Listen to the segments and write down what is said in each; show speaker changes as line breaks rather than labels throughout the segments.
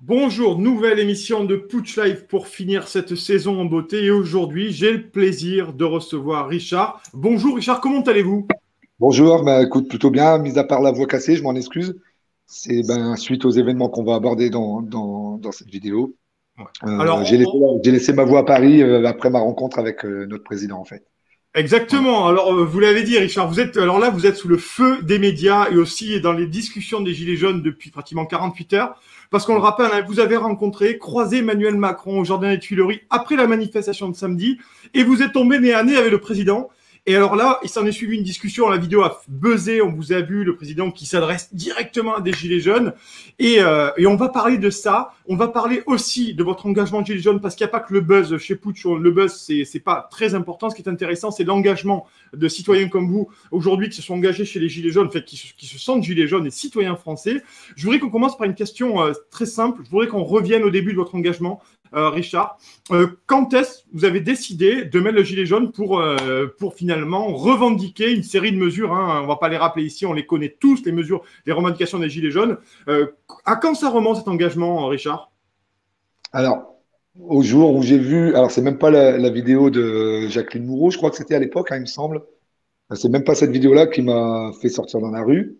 Bonjour, nouvelle émission de Putsch Live pour finir cette saison en beauté. Et aujourd'hui, j'ai le plaisir de recevoir Richard. Bonjour Richard, comment allez-vous?
Bonjour, bah, écoute, plutôt bien, mis à part la voix cassée, je m'en excuse. C'est suite aux événements qu'on va aborder dans cette vidéo.
Ouais.
Euh,
Alors,
j'ai laissé, j'ai laissé ma voix à Paris après ma rencontre avec notre président, en fait. Voilà.
exactement. Alors, vous l'avez dit, Richard, vous êtes sous le feu des médias et aussi dans les discussions des Gilets jaunes depuis pratiquement 48 heures. Parce qu'on le rappelle, hein, vous avez croisé Emmanuel Macron au Jardin des Tuileries après la manifestation de samedi et vous êtes tombé nez à nez avec le président. Et alors là, il s'en est suivi une discussion, la vidéo a buzzé, on vous a vu, le président qui s'adresse directement à des Gilets jaunes. Et on va parler de ça. On va parler aussi de votre engagement Gilets jaunes parce qu'il n'y a pas que le buzz chez Putsch. Le buzz, c'est pas très important. Ce qui est intéressant, c'est l'engagement de citoyens comme vous aujourd'hui qui se sont engagés chez les Gilets jaunes, en fait, qui se sentent Gilets jaunes et citoyens français. Je voudrais qu'on commence par une question très simple. Je voudrais qu'on revienne au début de votre engagement. Richard, quand est-ce que vous avez décidé de mettre le gilet jaune pour finalement revendiquer une série de mesures, hein, on ne va pas les rappeler ici, on les connaît tous, les mesures, les revendications des gilets jaunes. À quand ça remonte cet engagement, Richard?
Alors, au jour où j'ai vu, alors c'est même pas la vidéo de Jacqueline Moureau, je crois que c'était à l'époque, hein, il me semble. C'est même pas cette vidéo-là qui m'a fait sortir dans la rue.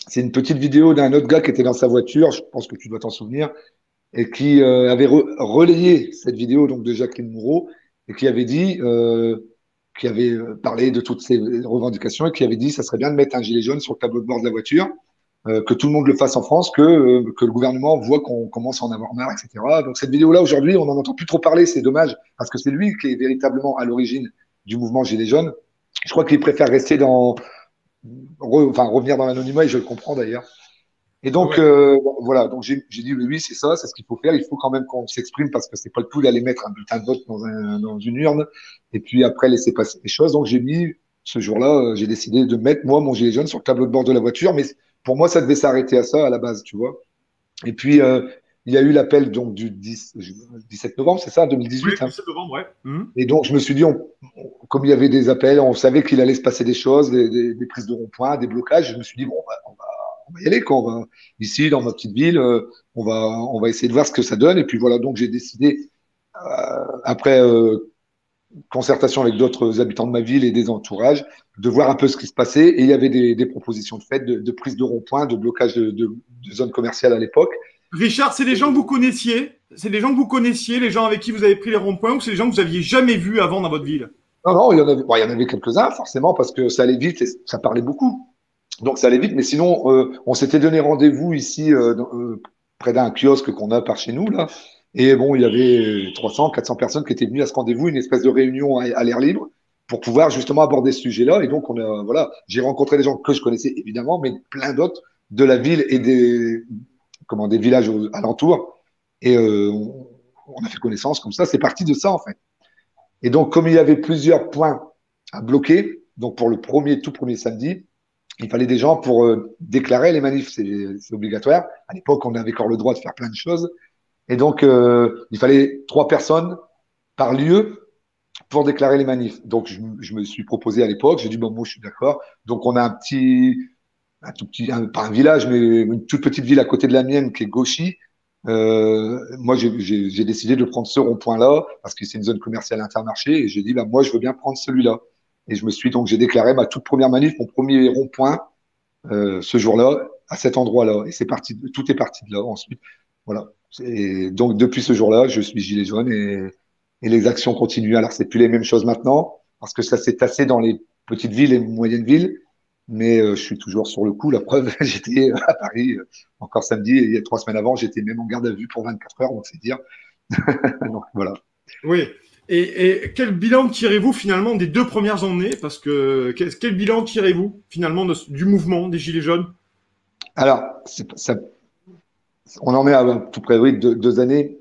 C'est une petite vidéo d'un autre gars qui était dans sa voiture, je pense que tu dois t'en souvenir, et qui avait relayé cette vidéo donc de Jacqueline Moureau et qui avait parlé de toutes ces revendications et qui avait dit ça serait bien de mettre un gilet jaune sur le tableau de bord de la voiture, que tout le monde le fasse en France, que le gouvernement voit qu'on commence à en avoir marre, etc. Donc cette vidéo-là aujourd'hui, on n'en entend plus trop parler, c'est dommage parce que c'est lui qui est véritablement à l'origine du mouvement gilet jaune. Je crois qu'il préfère rester revenir dans l'anonymat et je le comprends d'ailleurs. Et donc,
Ouais.
voilà, donc j'ai dit, oui, c'est ça, c'est ce qu'il faut faire. Il faut quand même qu'on s'exprime parce que c'est pas le tout d'aller mettre un bulletin de vote dans une urne et puis après laisser passer les choses. Donc, j'ai mis, ce jour-là, j'ai décidé de mettre, moi, mon gilet jaune sur le tableau de bord de la voiture. Mais pour moi, ça devait s'arrêter à ça à la base, tu vois. Et puis, il y a eu l'appel donc du 17 novembre, c'est ça,
Oui,
2018, hein.
17 novembre, ouais.
Et donc, je me suis dit, comme il y avait des appels, on savait qu'il allait se passer des choses, des prises de rond-point, des blocages. Je me suis dit, bon, on va y aller, quoi. Ici, dans ma petite ville, on va essayer de voir ce que ça donne. Et puis voilà, donc j'ai décidé, après concertation avec d'autres habitants de ma ville et des entourages, de voir un peu ce qui se passait. Et il y avait des propositions de fait, de prise de rond-point, de blocage de zones commerciales à l'époque.
Richard, c'est des gens que vous connaissiez? C'est des gens que vous connaissiez, les gens avec qui vous avez pris les ronds-points, ou c'est des gens que vous aviez jamais vus avant dans votre ville?
Non, non, il y en avait, bon, il y en avait quelques-uns, forcément, parce que ça allait vite et ça parlait beaucoup. Donc ça allait vite, mais sinon, on s'était donné rendez-vous ici, près d'un kiosque qu'on a par chez nous, là. Et bon, il y avait 300, 400 personnes qui étaient venues à ce rendez-vous, une espèce de réunion à l'air libre, pour pouvoir justement aborder ce sujet-là. Et donc, voilà, j'ai rencontré des gens que je connaissais évidemment, mais plein d'autres de la ville et des villages alentours. Et on a fait connaissance comme ça. C'est parti de ça, en fait. Et donc, comme il y avait plusieurs points à bloquer, donc pour le tout premier samedi, il fallait des gens pour déclarer les manifs, c'est obligatoire. À l'époque, on avait encore le droit de faire plein de choses. Et donc, il fallait 3 personnes par lieu pour déclarer les manifs. Donc, je me suis proposé à l'époque, j'ai dit, bon, moi, je suis d'accord. Donc, on a un tout petit, pas un village, mais une toute petite ville à côté de la mienne qui est Gauchy. Moi, j'ai décidé de prendre ce rond-point-là parce que c'est une zone commerciale Intermarché et j'ai dit, bah, moi, je veux bien prendre celui-là. Et j'ai déclaré ma toute première manif, mon premier rond-point, ce jour-là, à cet endroit-là. Et c'est parti, tout est parti de là ensuite. Voilà. Et donc, depuis ce jour-là, je suis gilet jaune et les actions continuent. Alors, c'est plus les mêmes choses maintenant parce que ça s'est tassé dans les petites villes et moyennes villes. Mais je suis toujours sur le coup. La preuve, j'étais à Paris encore samedi et il y a 3 semaines avant, j'étais même en garde à vue pour 24 heures, donc c'est dire. Donc voilà.
Oui. Et quel bilan tirez-vous finalement des 2 premières années? Parce que quel bilan tirez-vous finalement du mouvement des Gilets jaunes?
Alors, on en est à tout près, oui, 2 années.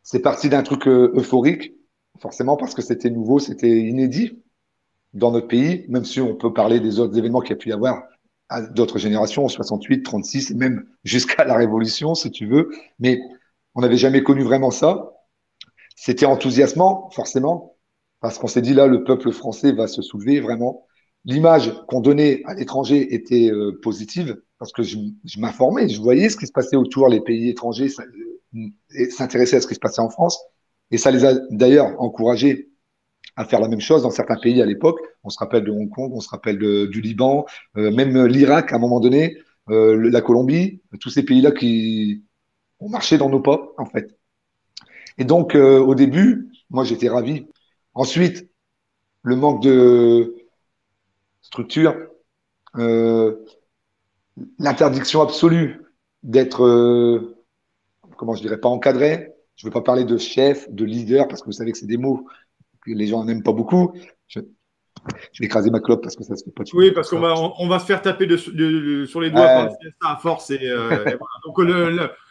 C'est parti d'un truc euphorique, forcément, parce que c'était nouveau, c'était inédit dans notre pays, même si on peut parler des autres événements qu'il y a pu y avoir à d'autres générations, 68, 36, même jusqu'à la Révolution, si tu veux. Mais on n'avait jamais connu vraiment ça. C'était enthousiasmant, forcément, parce qu'on s'est dit là, le peuple français va se soulever vraiment. L'image qu'on donnait à l'étranger était positive, parce que je m'informais, je voyais ce qui se passait autour, les pays étrangers. et s'intéressaient à ce qui se passait en France. Et ça les a d'ailleurs encouragés à faire la même chose dans certains pays à l'époque. On se rappelle de Hong Kong, on se rappelle du Liban, même l'Irak à un moment donné, la Colombie, tous ces pays-là qui ont marché dans nos pas, en fait. Et donc, au début, moi, j'étais ravi. Ensuite, le manque de structure, euh, l'interdiction absolue d'être, comment je dirais, pas encadré. Je ne veux pas parler de chef, de leader, parce que vous savez que c'est des mots que les gens n'aiment pas beaucoup. Je vais écraser ma clope parce que ça se fait pas de
Oui,
comme
parce qu'on
ça.
va, on va se faire taper sur les doigts par le
Ouais.
CSA à force. Et voilà. Donc,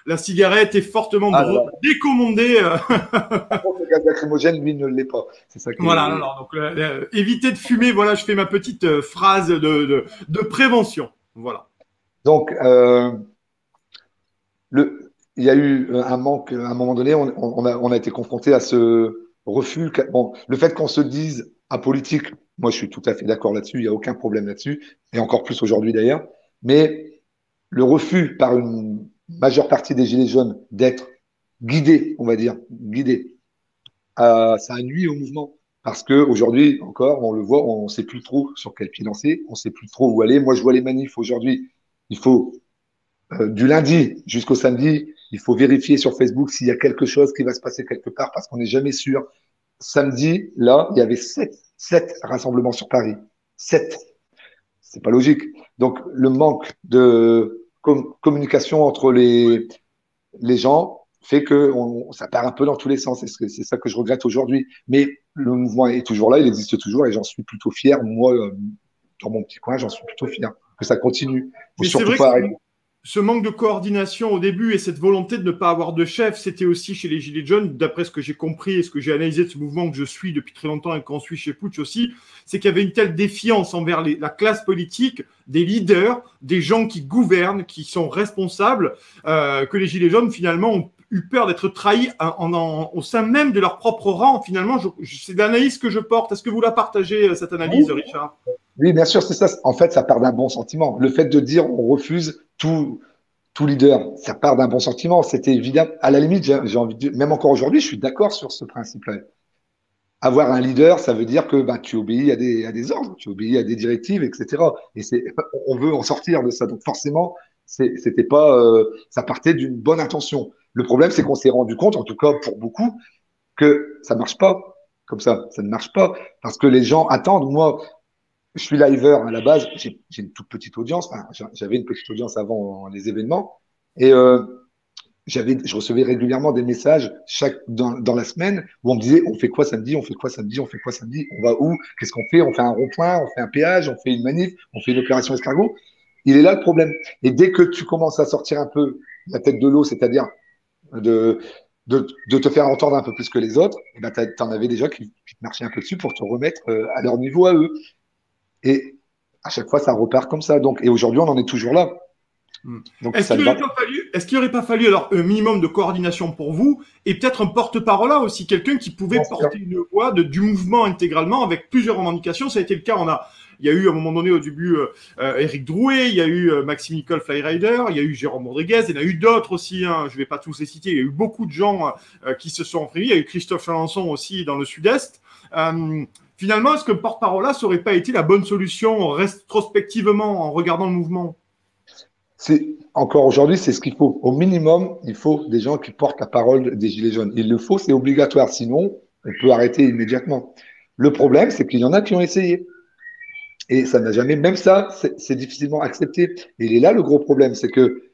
la cigarette est fortement
Ah, là, là.
décommandée.
Par contre, le gaz lacrymogène, lui, ne l'est pas. C'est ça qui
Voilà,
est.
alors, donc, éviter de fumer, voilà, je fais ma petite phrase de prévention. Voilà.
Donc, il y a eu un manque, à un moment donné, on a été confronté à ce refus. Bon, le fait qu'on se dise apolitique, moi je suis tout à fait d'accord là-dessus, il n'y a aucun problème là-dessus, et encore plus aujourd'hui d'ailleurs, mais le refus par une majeure partie des Gilets jaunes d'être guidés, on va dire, guidés, ça a nuit au mouvement. Parce que aujourd'hui encore, on le voit, on ne sait plus trop sur quel pied danser, on ne sait plus trop où aller. Moi, je vois les manifs aujourd'hui. Il faut du lundi jusqu'au samedi, il faut vérifier sur Facebook s'il y a quelque chose qui va se passer quelque part parce qu'on n'est jamais sûr. Samedi, là, il y avait sept rassemblements sur Paris. Sept. C'est pas logique. Donc, le manque de communication entre les gens fait que ça part un peu dans tous les sens. C'est ça que je regrette aujourd'hui. Mais le mouvement est toujours là, il existe toujours et j'en suis plutôt fier. Moi, dans mon petit coin, j'en suis plutôt fier que ça continue. Faut
Mais c'est
surtout
vrai que
pas arrêter.
ce manque de coordination au début et cette volonté de ne pas avoir de chef, c'était aussi chez les Gilets jaunes, d'après ce que j'ai compris et ce que j'ai analysé de ce mouvement que je suis depuis très longtemps et qu'on suit chez Putsch aussi, c'est qu'il y avait une telle défiance envers la classe politique, des leaders, des gens qui gouvernent, qui sont responsables, que les Gilets jaunes finalement ont eu peur d'être trahis au sein même de leur propre rang. Finalement, c'est l'analyse que je porte. Est-ce que vous la partagez, cette analyse, Richard?
Oui, bien sûr, c'est ça. En fait, ça part d'un bon sentiment. Le fait de dire on refuse tout leader, ça part d'un bon sentiment. C'était évident. À la limite, j'ai envie de dire, même encore aujourd'hui, je suis d'accord sur ce principe-là. Avoir un leader, ça veut dire que bah, tu obéis à des ordres, tu obéis à des directives, etc. Et on veut en sortir de ça. Donc forcément, c'était pas, ça partait d'une bonne intention. Le problème, c'est qu'on s'est rendu compte, en tout cas pour beaucoup, que ça marche pas comme ça. Ça ne marche pas parce que les gens attendent. Moi, je suis liveur à la base, j'ai une toute petite audience. Enfin, j'avais une petite audience avant les événements et je recevais régulièrement des messages dans la semaine où on me disait on fait quoi samedi, on fait quoi samedi, on fait quoi samedi, on va où, qu'est-ce qu'on fait, on fait un rond-point, on fait un péage, on fait une manif, on fait une opération escargot. Il est là le problème. Et dès que tu commences à sortir un peu la tête de l'eau, c'est-à-dire de, de te faire entendre un peu plus que les autres, eh ben, t'en avais déjà qui te marchaient un peu dessus pour te remettre à leur niveau à eux. Et à chaque fois, ça repart comme ça. Donc, et aujourd'hui, on en est toujours là.
Hmm.
Donc, ça ne va pas.
Est-ce qu'il n'aurait pas fallu alors un minimum de coordination pour vous et peut-être un porte-parole là aussi, quelqu'un qui pouvait porter une voix du mouvement intégralement avec plusieurs revendications. Ça a été le cas. Il y a eu à un moment donné au début Éric Drouet, il y a eu Maxime Nicole Flyrider, il y a eu Jérôme Rodriguez, il y en a eu d'autres aussi. Hein, je ne vais pas tous les citer. Il y a eu beaucoup de gens qui se sont imprimés. Il y a eu Christophe Chalençon aussi dans le Sud-Est. Finalement, est-ce que le porte-parole là, ça n'aurait pas été la bonne solution rétrospectivement en regardant le mouvement?
Encore aujourd'hui, c'est ce qu'il faut. Au minimum, il faut des gens qui portent la parole des Gilets jaunes. Il le faut, c'est obligatoire. Sinon, on peut arrêter immédiatement. Le problème, c'est qu'il y en a qui ont essayé. Et ça n'a jamais, même ça, c'est difficilement accepté. Et il est là le gros problème, c'est que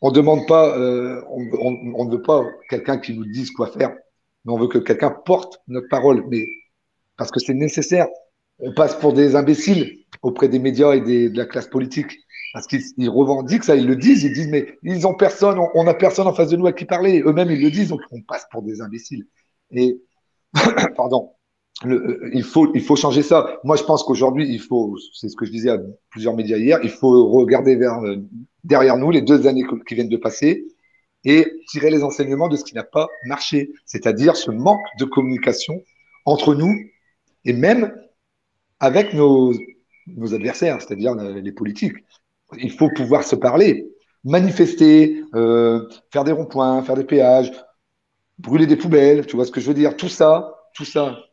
on demande pas, on ne veut pas quelqu'un qui nous dise quoi faire, mais on veut que quelqu'un porte notre parole. Mais parce que c'est nécessaire. On passe pour des imbéciles auprès des médias et de la classe politique. Parce qu'ils revendiquent ça, ils le disent, ils disent, mais ils ont personne, on n'a personne en face de nous à qui parler. Eux-mêmes, ils le disent, donc on passe pour des imbéciles. Et, pardon, il faut changer ça. Moi, je pense qu'aujourd'hui, c'est ce que je disais à plusieurs médias hier, il faut regarder derrière nous les 2 années qui viennent de passer et tirer les enseignements de ce qui n'a pas marché, c'est-à-dire ce manque de communication entre nous et même avec nos adversaires, c'est-à-dire les politiques. Il faut pouvoir se parler. manifester, faire des ronds-points, faire des péages, brûler des poubelles, tu vois ce que je veux dire? Tout ça,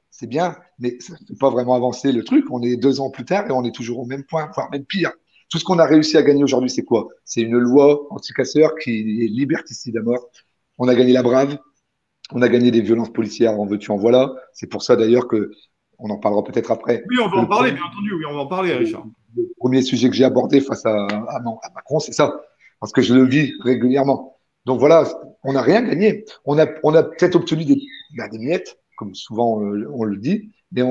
c'est bien, mais ça ne fait pas vraiment avancer le truc. On est 2 ans plus tard et on est toujours au même point, voire même pire. Tout ce qu'on a réussi à gagner aujourd'hui, c'est quoi? C'est une loi anti-casseurs qui est liberticide à mort. On a gagné la brave, on a gagné des violences policières, en veux-tu, en voilà. C'est pour ça d'ailleurs que, on en parlera peut-être après,
Oui, on va
que
en parler, bien entendu. Oui, on va en parler,
le,
Richard.
le premier sujet que j'ai abordé face à Macron, c'est ça. Parce que je le vis régulièrement. Donc voilà, on n'a rien gagné. On a peut-être obtenu des miettes, comme souvent on le dit, mais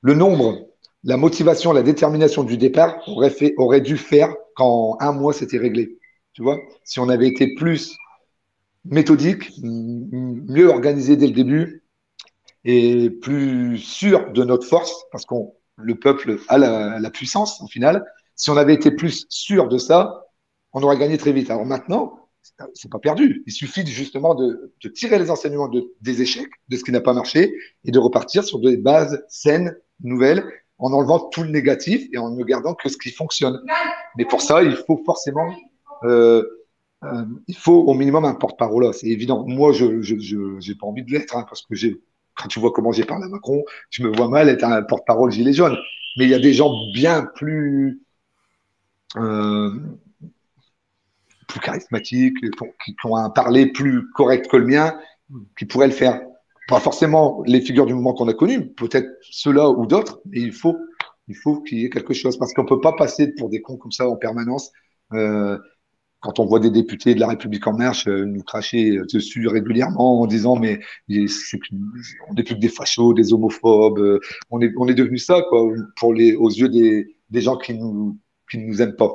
le nombre, la motivation, la détermination du départ aurait dû faire qu'en un mois, c'était réglé. Tu vois, si on avait été plus méthodique, mieux organisé dès le début et plus sûr de notre force, parce que le peuple a la puissance au final. Si on avait été plus sûr de ça, on aurait gagné très vite. Alors maintenant, c'est pas perdu. Il suffit justement de tirer les enseignements des échecs, de ce qui n'a pas marché, et de repartir sur des bases saines, nouvelles, en enlevant tout le négatif et en ne gardant que ce qui fonctionne. Mais pour ça, il faut forcément euh, il faut au minimum un porte-parole, c'est évident. Moi, j'ai pas envie de l'être, hein, parce que quand tu vois comment j'ai parlé à Macron, je me vois mal être un porte-parole gilet jaune. Mais il y a des gens bien euh, plus charismatiques, qui ont un parler plus correct que le mien, qui pourraient le faire. Pas forcément les figures du mouvement qu'on a connues, peut-être ceux-là ou d'autres, mais il faut qu'il y ait quelque chose, parce qu'on peut pas passer pour des cons comme ça en permanence. Euh, Quand on voit des députés de la République en marche nous cracher dessus régulièrement en disant mais on n'est plus que des fachos, des homophobes, on est devenu ça quoi aux yeux des gens qui ne nous aiment pas.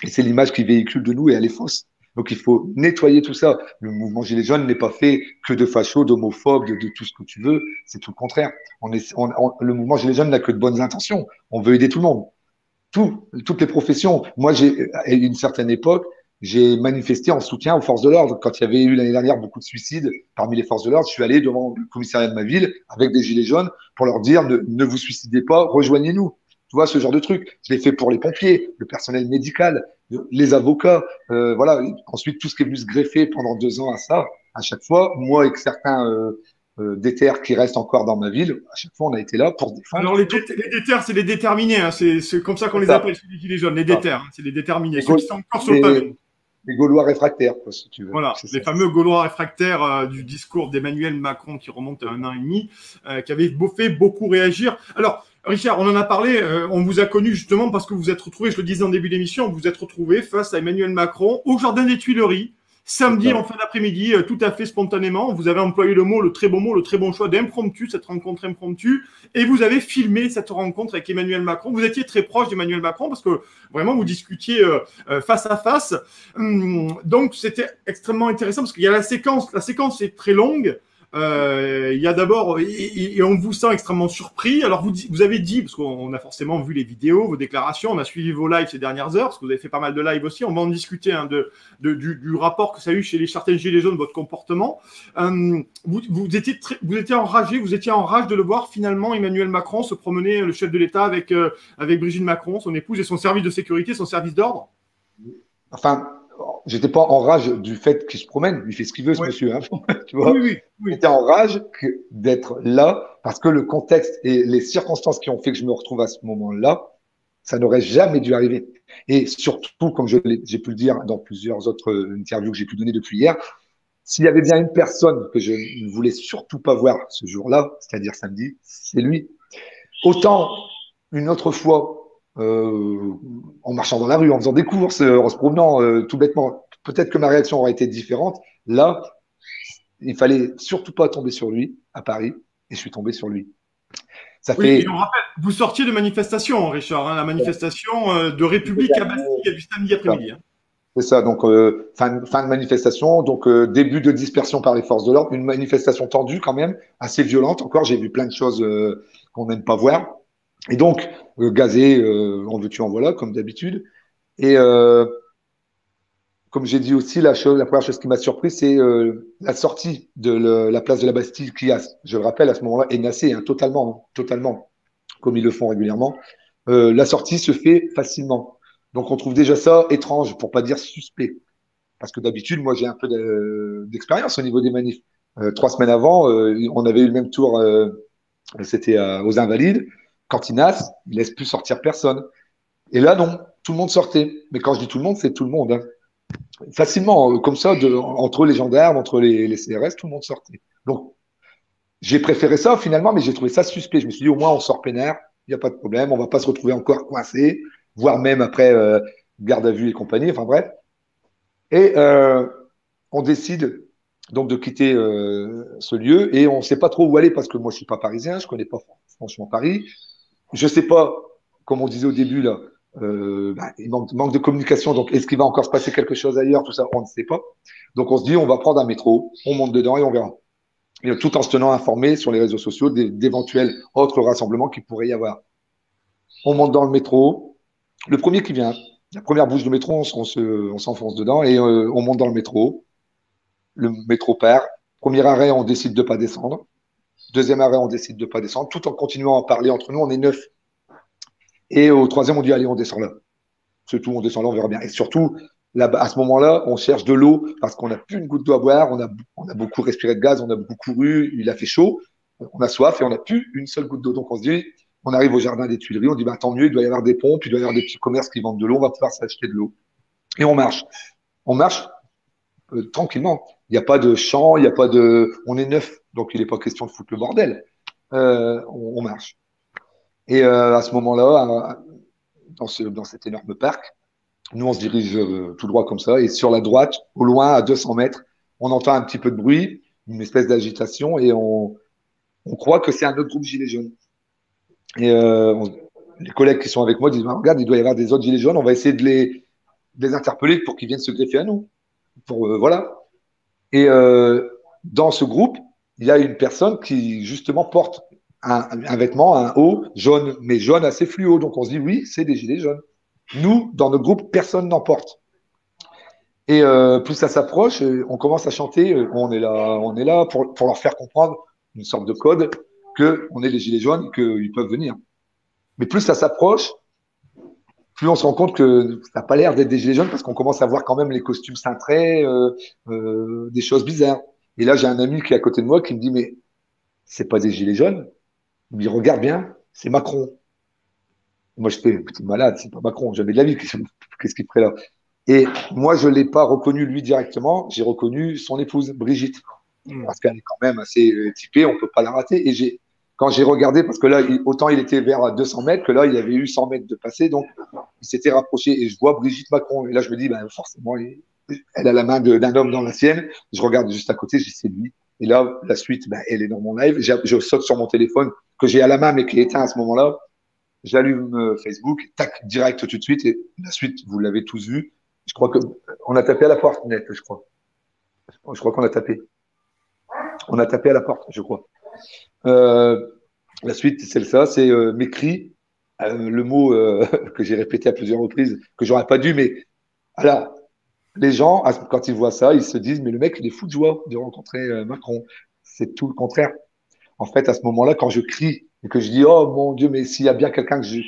Et c'est l'image qu'ils véhiculent de nous et elle est fausse. Donc il faut nettoyer tout ça. Le mouvement Gilets jaunes n'est pas fait que de fachos, d'homophobes, de tout ce que tu veux. C'est tout le contraire. Le mouvement Gilets jaunes n'a que de bonnes intentions. On veut aider tout le monde. Toutes les professions. Moi, à une certaine époque, j'ai manifesté en soutien aux forces de l'ordre. Quand il y avait eu l'année dernière beaucoup de suicides parmi les forces de l'ordre, je suis allé devant le commissariat de ma ville avec des gilets jaunes pour leur dire ne vous suicidez pas, rejoignez-nous. Tu vois, ce genre de truc. Je l'ai fait pour les pompiers, le personnel médical, les avocats. Voilà. Ensuite, tout ce qui est venu se greffer pendant 2 ans à ça, à chaque fois, moi et que certains déterres qui restent encore dans ma ville, à chaque fois, on a été là pour défendre.
Alors, les déterres, c'est les déterminés. Hein. C'est comme ça qu'on
C'est
les
ça.
appelle, les gilets jaunes. Les
Ça.
déterres, hein. C'est les déterminés.
Les,
Ceux qui
Gaul-
sont encore sur le
les,
pavé.
les Gaulois réfractaires, quoi, si tu veux.
Voilà,
C'est
les
ça.
fameux Gaulois réfractaires du discours d'Emmanuel Macron qui remonte à 1 an et demi, qui avait fait beaucoup réagir. Alors, Richard, on en a parlé, on vous a connu justement parce que vous êtes retrouvé, je le disais en début d'émission, vous vous êtes retrouvé face à Emmanuel Macron au Jardin des Tuileries, samedi en fin d'après-midi, tout à fait spontanément. Vous avez employé le mot, le très bon choix d'impromptu, cette rencontre impromptue, et vous avez filmé cette rencontre avec Emmanuel Macron. Vous étiez très proche d'Emmanuel Macron parce que vraiment vous discutiez face à face. Donc c'était extrêmement intéressant parce qu'il y a la séquence est très longue. Il y a d'abord, et on vous sent extrêmement surpris. Alors vous avez dit, parce qu'on a forcément vu les vidéos, vos déclarations, on a suivi vos lives ces dernières heures, parce que vous avez fait pas mal de lives aussi. On va en discuter hein, du rapport que ça a eu chez les certains gilets jaunes, votre comportement. Vous étiez enragé, vous étiez en rage de le voir finalement Emmanuel Macron se promener, le chef de l'État, avec Brigitte Macron, son épouse et son service de sécurité, son service d'ordre.
Enfin, j'étais pas en rage du fait qu'il se promène. Il fait ce qu'il veut, ce
Ouais.
monsieur. Hein, tu
Oui,
vois.
oui, oui.
J'étais en rage d'être là parce que le contexte et les circonstances qui ont fait que je me retrouve à ce moment-là, ça n'aurait jamais dû arriver. Et surtout, comme j'ai pu le dire dans plusieurs autres interviews que j'ai pu donner depuis hier, s'il y avait bien une personne que je ne voulais surtout pas voir ce jour-là, c'est-à-dire samedi, c'est lui. Autant une autre fois, en marchant dans la rue, en faisant des courses, en se promenant tout bêtement, peut-être que ma réaction aurait été différente. Là, il fallait surtout pas tomber sur lui à Paris, et je suis tombé sur lui. Ça
Oui, et
fait.
on rappelle, vous sortiez de manifestation, Richard, hein, la manifestation de République à Bastille du samedi après-midi. Hein.
C'est ça, donc fin de manifestation, donc début de dispersion par les forces de l'ordre, une manifestation tendue quand même, assez violente encore, j'ai vu plein de choses qu'on n'aime pas voir, et donc gazé, en veux-tu, en voilà, comme d'habitude, et comme j'ai dit aussi, la première chose qui m'a surpris, c'est la sortie de la place de la Bastille qui, je le rappelle, à ce moment-là, est menacée, hein, totalement, totalement, comme ils le font régulièrement. La sortie se fait facilement. Donc on trouve déjà ça étrange, pour pas dire suspect. Parce que d'habitude, moi j'ai un peu d'expérience au niveau des manifs. 3 semaines avant, on avait eu le même tour, c'était aux Invalides. Cantinas, il laisse plus sortir personne. Et là, non, tout le monde sortait. Mais quand je dis tout le monde, c'est tout le monde, hein. Facilement, comme ça, entre les gendarmes, entre les CRS, tout le monde sortait. Donc, j'ai préféré ça finalement, mais j'ai trouvé ça suspect. Je me suis dit, au moins, on sort peinard, il n'y a pas de problème, on va pas se retrouver encore coincé, voire même après garde à vue et compagnie, enfin bref. Et on décide donc de quitter ce lieu et on ne sait pas trop où aller parce que moi, je suis pas parisien, je connais pas franchement Paris. Je sais pas, comme on disait au début, là, il manque de communication. Donc, est-ce qu'il va encore se passer quelque chose ailleurs? Tout ça, on ne sait pas. Donc, on se dit, on va prendre un métro, on monte dedans et on verra. Et tout en se tenant informé sur les réseaux sociaux d'éventuels autres rassemblements qu'il pourrait y avoir. On monte dans le métro. Le premier qui vient, la première bouche de métro, on s'enfonce dedans et on monte dans le métro. Le métro part. Premier arrêt, on décide de ne pas descendre. Deuxième arrêt, on décide de ne pas descendre, tout en continuant à parler entre nous. On est 9. Et au troisième, on dit, allez, on descend là. C'est tout, on descend là, on verra bien. Et surtout, là, à ce moment-là, on cherche de l'eau parce qu'on n'a plus une goutte d'eau à boire, on a beaucoup respiré de gaz, on a beaucoup couru, il a fait chaud, on a soif et on n'a plus une seule goutte d'eau. Donc on se dit, on arrive au jardin des Tuileries, on dit, bah, tant mieux, il doit y avoir des pompes, il doit y avoir des petits commerces qui vendent de l'eau, on va pouvoir s'acheter de l'eau. Et on marche. On marche tranquillement. Il n'y a pas de champ, il n'y a pas de. On est 9, donc il n'est pas question de foutre le bordel. On marche. Et à ce moment-là, dans cet énorme parc, nous, on se dirige tout droit comme ça. Et sur la droite, au loin, à 200 mètres, on entend un petit peu de bruit, une espèce d'agitation, et on croit que c'est un autre groupe Gilets jaunes. Et les collègues qui sont avec moi disent, bah, regarde, il doit y avoir des autres Gilets jaunes, on va essayer de les interpeller pour qu'ils viennent se greffer à nous. Voilà. Et dans ce groupe, il y a une personne qui, justement, porte un vêtement, un haut jaune, mais jaune assez fluo. Donc on se dit, oui, c'est des Gilets jaunes. Nous, dans notre groupe, personne n'en porte. Et plus ça s'approche, on commence à chanter, on est là pour leur faire comprendre une sorte de code que on est les gilets jaunes, qu'ils peuvent venir. Mais plus ça s'approche, plus on se rend compte que ça n'a pas l'air d'être des gilets jaunes parce qu'on commence à voir quand même les costumes cintrés, des choses bizarres. Et là, j'ai un ami qui est à côté de moi qui me dit, mais c'est pas des gilets jaunes. Il me dit, regarde bien, c'est Macron. Moi, je fais, petit malade, c'est pas Macron, jamais de la vie, qu'est-ce qu'il ferait là? Et moi, je ne l'ai pas reconnu lui directement, j'ai reconnu son épouse, Brigitte, parce qu'elle est quand même assez typée, on ne peut pas la rater. Et quand j'ai regardé, parce que là, autant il était vers 200 mètres, que là, il avait eu 100 mètres de passé, donc il s'était rapproché. Et je vois Brigitte Macron. Et là, je me dis, ben, forcément, elle a la main d'un homme dans la sienne. Je regarde juste à côté, je dis, c'est lui. Et là, la suite, ben, elle est dans mon live. Je saute sur mon téléphone, que j'ai à la main, mais qui est éteint à ce moment-là. J'allume Facebook, tac, direct tout de suite. Et la suite, vous l'avez tous vu. Je crois qu'on a tapé à la porte, net, je crois. Je crois qu'on a tapé. On a tapé à la porte, je crois. La suite, c'est ça, c'est mes cris, le mot que j'ai répété à plusieurs reprises, que j'aurais pas dû, mais alors, les gens, quand ils voient ça, ils se disent, mais le mec, il est fou de joie de rencontrer Macron. C'est tout le contraire. En fait, à ce moment-là, quand je crie et que je dis, oh mon Dieu, mais s'il y a bien quelqu'un que je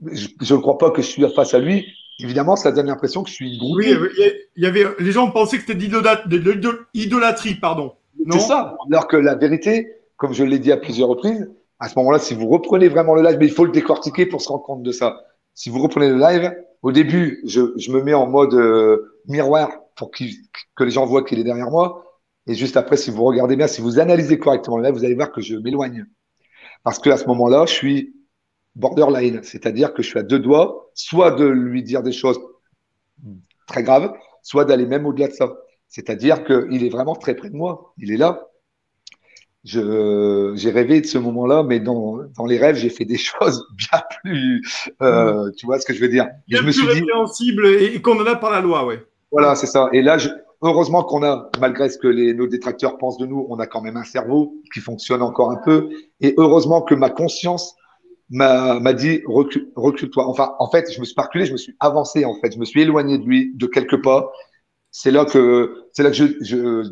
ne crois pas que je suis face à lui, évidemment, ça donne l'impression que je suis groupé.
Oui, il y avait, les gens pensaient que c'était de l'idolâtrie, pardon.
C'est ça. Alors que la vérité, comme je l'ai dit à plusieurs reprises, à ce moment-là, si vous reprenez vraiment le live, mais il faut le décortiquer pour se rendre compte de ça. Si vous reprenez le live, au début, je me mets en mode miroir pour que les gens voient qu'il est derrière moi. Et juste après, si vous regardez bien, si vous analysez correctement le live, vous allez voir que je m'éloigne. Parce qu'à ce moment-là, je suis borderline, c'est-à-dire que je suis à deux doigts, soit de lui dire des choses très graves, soit d'aller même au-delà de ça. C'est-à-dire qu'il est vraiment très près de moi. Il est là. J'ai rêvé de ce moment-là, mais dans les rêves, j'ai fait des choses bien plus. Tu vois ce que je veux dire?
Bien
je me
plus
suis dit,
répréhensible et condamnable par la loi, ouais.
voilà, c'est ça. Et là, heureusement qu'on a, malgré ce que nos détracteurs pensent de nous, on a quand même un cerveau qui fonctionne encore un peu. Et heureusement que ma conscience m'a dit recule-toi. Enfin, en fait, je me suis pas reculé, je me suis avancé. En fait, je me suis éloigné de lui de quelques pas. C'est là que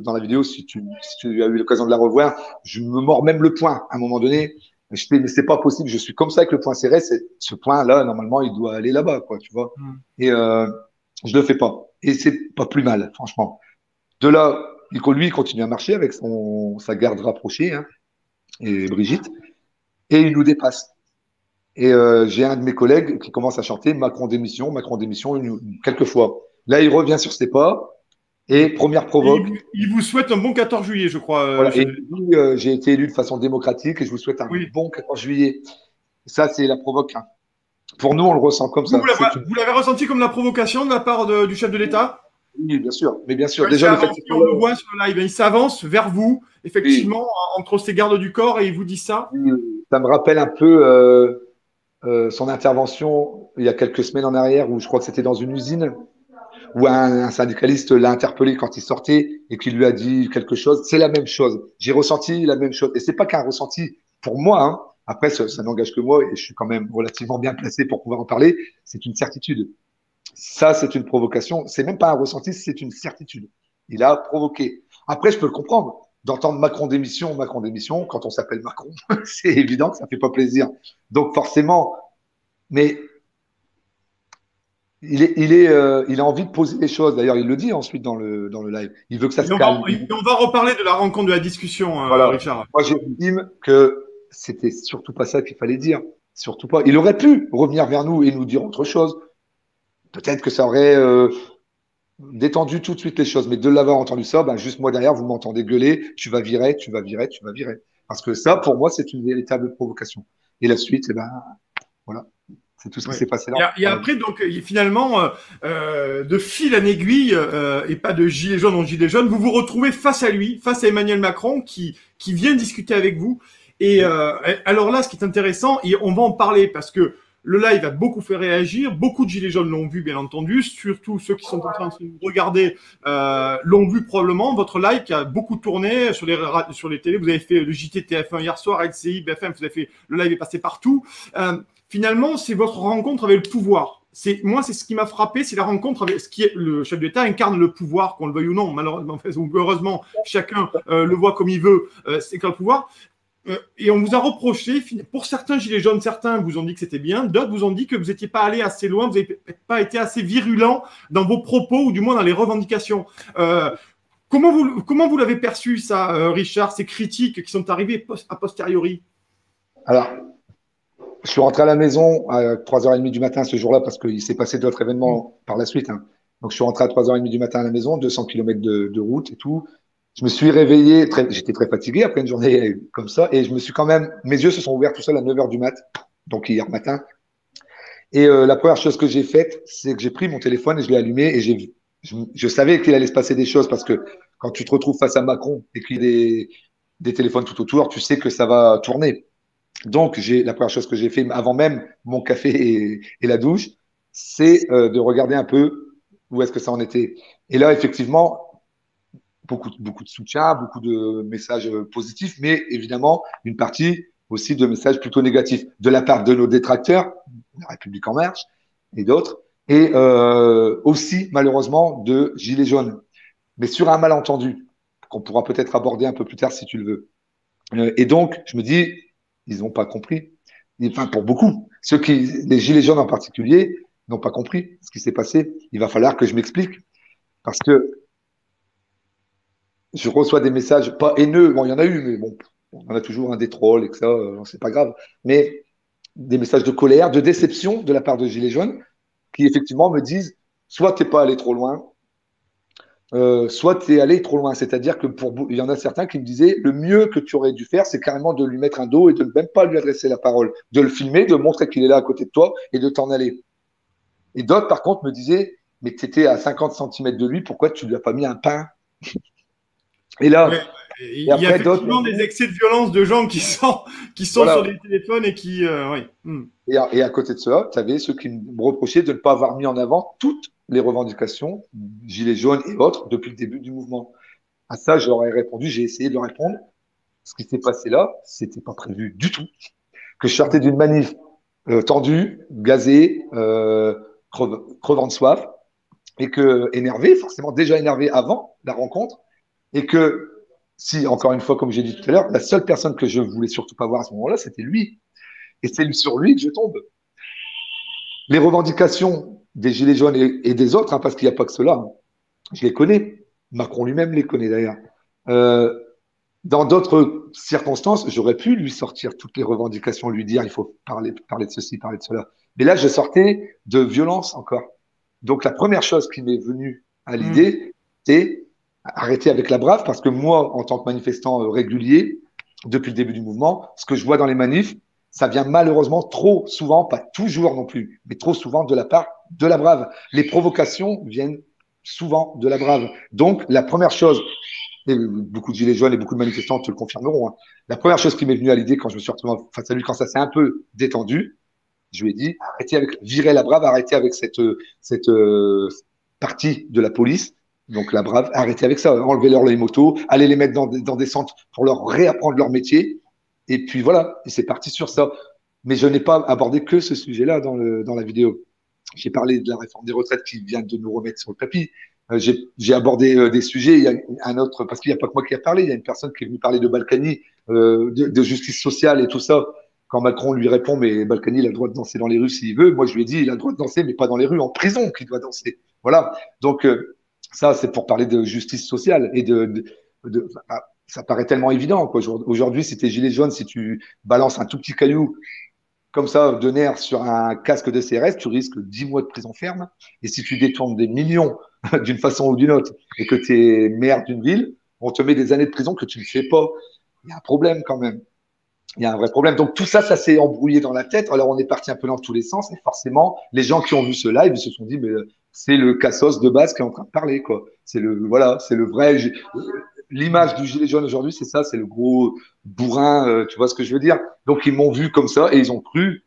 dans la vidéo, si tu as eu l'occasion de la revoir, je me mords même le poing à un moment donné. Je fais, mais c'est pas possible, je suis comme ça avec le point serré, ce point-là, normalement, il doit aller là-bas, quoi, tu vois.
Mm.
Et je le fais pas. Et c'est pas plus mal, franchement. De là, lui, il continue à marcher avec sa garde rapprochée, hein, et Brigitte, et il nous dépasse. Et j'ai un de mes collègues qui commence à chanter Macron démission, quelques fois. Là, il revient sur ses pas, et première
Et
provoque.
il vous souhaite un bon 14 juillet, je crois, le
Voilà. Et
chef
il
de l'État.
dit, j'ai été élu de façon démocratique et je vous souhaite un
Oui.
bon 14 juillet. Ça, c'est la provoque, hein. Pour nous, on le ressent comme
Vous,
ça. C'est une...
vous l'avez ressenti comme la provocation de la part du chef de l'État?
Oui, bien sûr. Mais bien sûr,
Quand il s'est
déjà, le fait
avancé,
qu'il soit
on
là,
le voit sur le live, il s'avance vers vous,
oui,
effectivement, entre ses gardes du corps, et il vous dit ça.
oui, ça me rappelle un peu son intervention il y a quelques semaines en arrière, où je crois que c'était dans une usine, où un syndicaliste l'a interpellé quand il sortait et qu'il lui a dit quelque chose. C'est la même chose. J'ai ressenti la même chose. Et c'est pas qu'un ressenti pour moi, hein. Après, ça n'engage que moi et je suis quand même relativement bien placé pour pouvoir en parler. C'est une certitude. Ça, c'est une provocation. C'est même pas un ressenti, c'est une certitude. Il a provoqué. Après, je peux le comprendre. D'entendre Macron démission, quand on s'appelle Macron, c'est évident que ça fait pas plaisir. Donc forcément, mais il a envie de poser les choses. D'ailleurs, il le dit ensuite dans le live. Il veut que ça se calme.
Et on va reparler de la rencontre, de la discussion,
Voilà.
Richard.
Moi, j'estime que c'était surtout pas ça qu'il fallait dire. Surtout pas. Il aurait pu revenir vers nous et nous dire autre chose. Peut-être que ça aurait détendu tout de suite les choses. Mais de l'avoir entendu ça, ben, juste moi derrière, vous m'entendez gueuler, tu vas virer, tu vas virer, tu vas virer. Parce que ça, pour moi, c'est une véritable provocation. Et la suite, eh ben, voilà. C'est tout ce qui
Ouais.
s'est passé là.
Et
Voilà.
après, donc, finalement, de fil en aiguille, et pas de gilet jaune en gilet jaune, vous vous retrouvez face à lui, face à Emmanuel Macron, qui vient discuter avec vous. Et alors là, ce qui est intéressant, et on va en parler parce que le live a beaucoup fait réagir. Beaucoup de gilets jaunes l'ont vu, bien entendu. Surtout ceux qui sont en train de regarder l'ont vu probablement. Votre live qui a beaucoup tourné sur les télés. Vous avez fait le JT TF1 hier soir, LCI, BFM. Vous avez fait le live est passé partout. Finalement, c'est votre rencontre avec le pouvoir. Moi, c'est ce qui m'a frappé, c'est la rencontre avec ce qui est le chef d'État incarne le pouvoir, qu'on le veuille ou non. Malheureusement, ou heureusement, chacun le voit comme il veut. C'est qu'un pouvoir. Et on vous a reproché, pour certains gilets jaunes, certains vous ont dit que c'était bien, d'autres vous ont dit que vous n'étiez pas allé assez loin, vous n'avez pas été assez virulent dans vos propos ou du moins dans les revendications. Comment vous l'avez perçu ça, Richard, ces critiques qui sont arrivées a posteriori?
Alors, je suis rentré à la maison à 3h30 du matin ce jour-là parce qu'il s'est passé d'autres événements par la suite, hein. Donc, je suis rentré à 3h30 du matin à la maison, 200 km de route et tout. Je me suis réveillé, j'étais très fatigué après une journée comme ça, et je me suis quand même, mes yeux se sont ouverts tout seuls à 9h du mat, donc hier matin. Et la première chose que j'ai faite, c'est que j'ai pris mon téléphone et je l'ai allumé et j'ai vu. Je savais qu'il allait se passer des choses parce que quand tu te retrouves face à Macron et qu'il y a des téléphones tout autour, tu sais que ça va tourner. Donc, la première chose que j'ai fait avant même mon café et la douche, c'est de regarder un peu où est-ce que ça en était. Et là, effectivement, beaucoup de soutien, beaucoup de messages positifs, mais évidemment, une partie aussi de messages plutôt négatifs de la part de nos détracteurs, La République en marche et d'autres, et aussi, malheureusement, de Gilets jaunes. Mais sur un malentendu, qu'on pourra peut-être aborder un peu plus tard si tu le veux. Et donc, je me dis, ils n'ont pas compris. Enfin, pour beaucoup, les Gilets jaunes en particulier, n'ont pas compris ce qui s'est passé. Il va falloir que je m'explique. Parce que je reçois des messages, pas haineux, bon, il y en a eu, mais bon, on en a toujours un des trolls et que ça, c'est pas grave. Mais des messages de colère, de déception de la part de Gilets jaunes, qui effectivement me disent, soit t'es pas allé trop loin, soit tu es allé trop loin. C'est-à-dire que il y en a certains qui me disaient le mieux que tu aurais dû faire, c'est carrément de lui mettre un dos et de ne même pas lui adresser la parole, de le filmer, de montrer qu'il est là à côté de toi et de t'en aller. Et d'autres, par contre, me disaient mais tu étais à 50 centimètres de lui, pourquoi tu lui as pas mis un pain? Et
Ouais.
là, et
Il y a
après d'autres,
effectivement des excès de violence de gens qui sont sur
voilà.
des téléphones et qui, oui.
Et à côté de cela, tu avais ceux qui me reprochaient de ne pas avoir mis en avant toutes les revendications, gilets jaunes et autres, depuis le début du mouvement. À ça, je leur ai répondu, j'ai essayé de leur répondre. Ce qui s'est passé là, c'était pas prévu du tout. Que je sortais d'une manif tendue, gazée, crevant de soif, et que énervé, forcément déjà énervé avant la rencontre, et que si, encore une fois, comme j'ai dit tout à l'heure, la seule personne que je voulais surtout pas voir à ce moment-là, c'était lui. Et c'est sur lui que je tombe. Les revendications des Gilets jaunes et des autres, hein, parce qu'il n'y a pas que cela, hein, je les connais. Macron lui-même les connaît d'ailleurs. Euh, dans d'autres circonstances, j'aurais pu lui sortir toutes les revendications, lui dire il faut parler de ceci, parler de cela. Mais là, je sortais de violence encore. Donc la première chose qui m'est venue à
Hmm.
l'idée, c'est arrêter avec la brave, parce que moi, en tant que manifestant régulier, depuis le début du mouvement, ce que je vois dans les manifs, ça vient malheureusement trop souvent, pas toujours non plus, mais trop souvent de la part de la brave. Les provocations viennent souvent de la brave. Donc la première chose, et beaucoup de gilets jaunes et beaucoup de manifestants te le confirmeront, hein, la première chose qui m'est venue à l'idée quand je me suis retrouvé face à lui, quand ça s'est un peu détendu, je lui ai dit, arrêtez avec, virez la brave, arrêtez avec cette partie de la police. Donc la brave, arrêtez avec ça, enlevez-leur les motos, allez les mettre dans des centres pour leur réapprendre leur métier. Et puis voilà, et c'est parti sur ça. Mais je n'ai pas abordé que ce sujet-là dans la vidéo. J'ai parlé de la réforme des retraites qui vient de nous remettre sur le tapis. J'ai abordé des sujets. Il y a un autre, parce qu'il n'y a pas que moi qui a parlé, il y a une personne qui est venue parler de Balkany, de justice sociale et tout ça. Quand Macron lui répond, mais Balkany, il a le droit de danser dans les rues s'il veut. Moi, je lui ai dit, il a le droit de danser, mais pas dans les rues, en prison qu'il doit danser. Voilà. Donc, ça, c'est pour parler de justice sociale et ça paraît tellement évident, quoi. Aujourd'hui, si t'es gilet jaune, si tu balances un tout petit caillou comme ça de nerfs sur un casque de CRS, tu risques 10 mois de prison ferme. Et si tu détournes des millions d'une façon ou d'une autre et que tu es maire d'une ville, on te met des années de prison que tu ne fais pas. Il y a un problème quand même. Il y a un vrai problème. Donc tout ça, ça s'est embrouillé dans la tête. Alors on est parti un peu dans tous les sens et forcément, les gens qui ont vu ce live, ils se sont dit, mais c'est le cassos de base qui est en train de parler, quoi. C'est le, voilà, c'est le vrai. L'image du gilet jaune aujourd'hui, c'est ça, c'est le gros bourrin, tu vois ce que je veux dire? Donc ils m'ont vu comme ça et ils ont cru,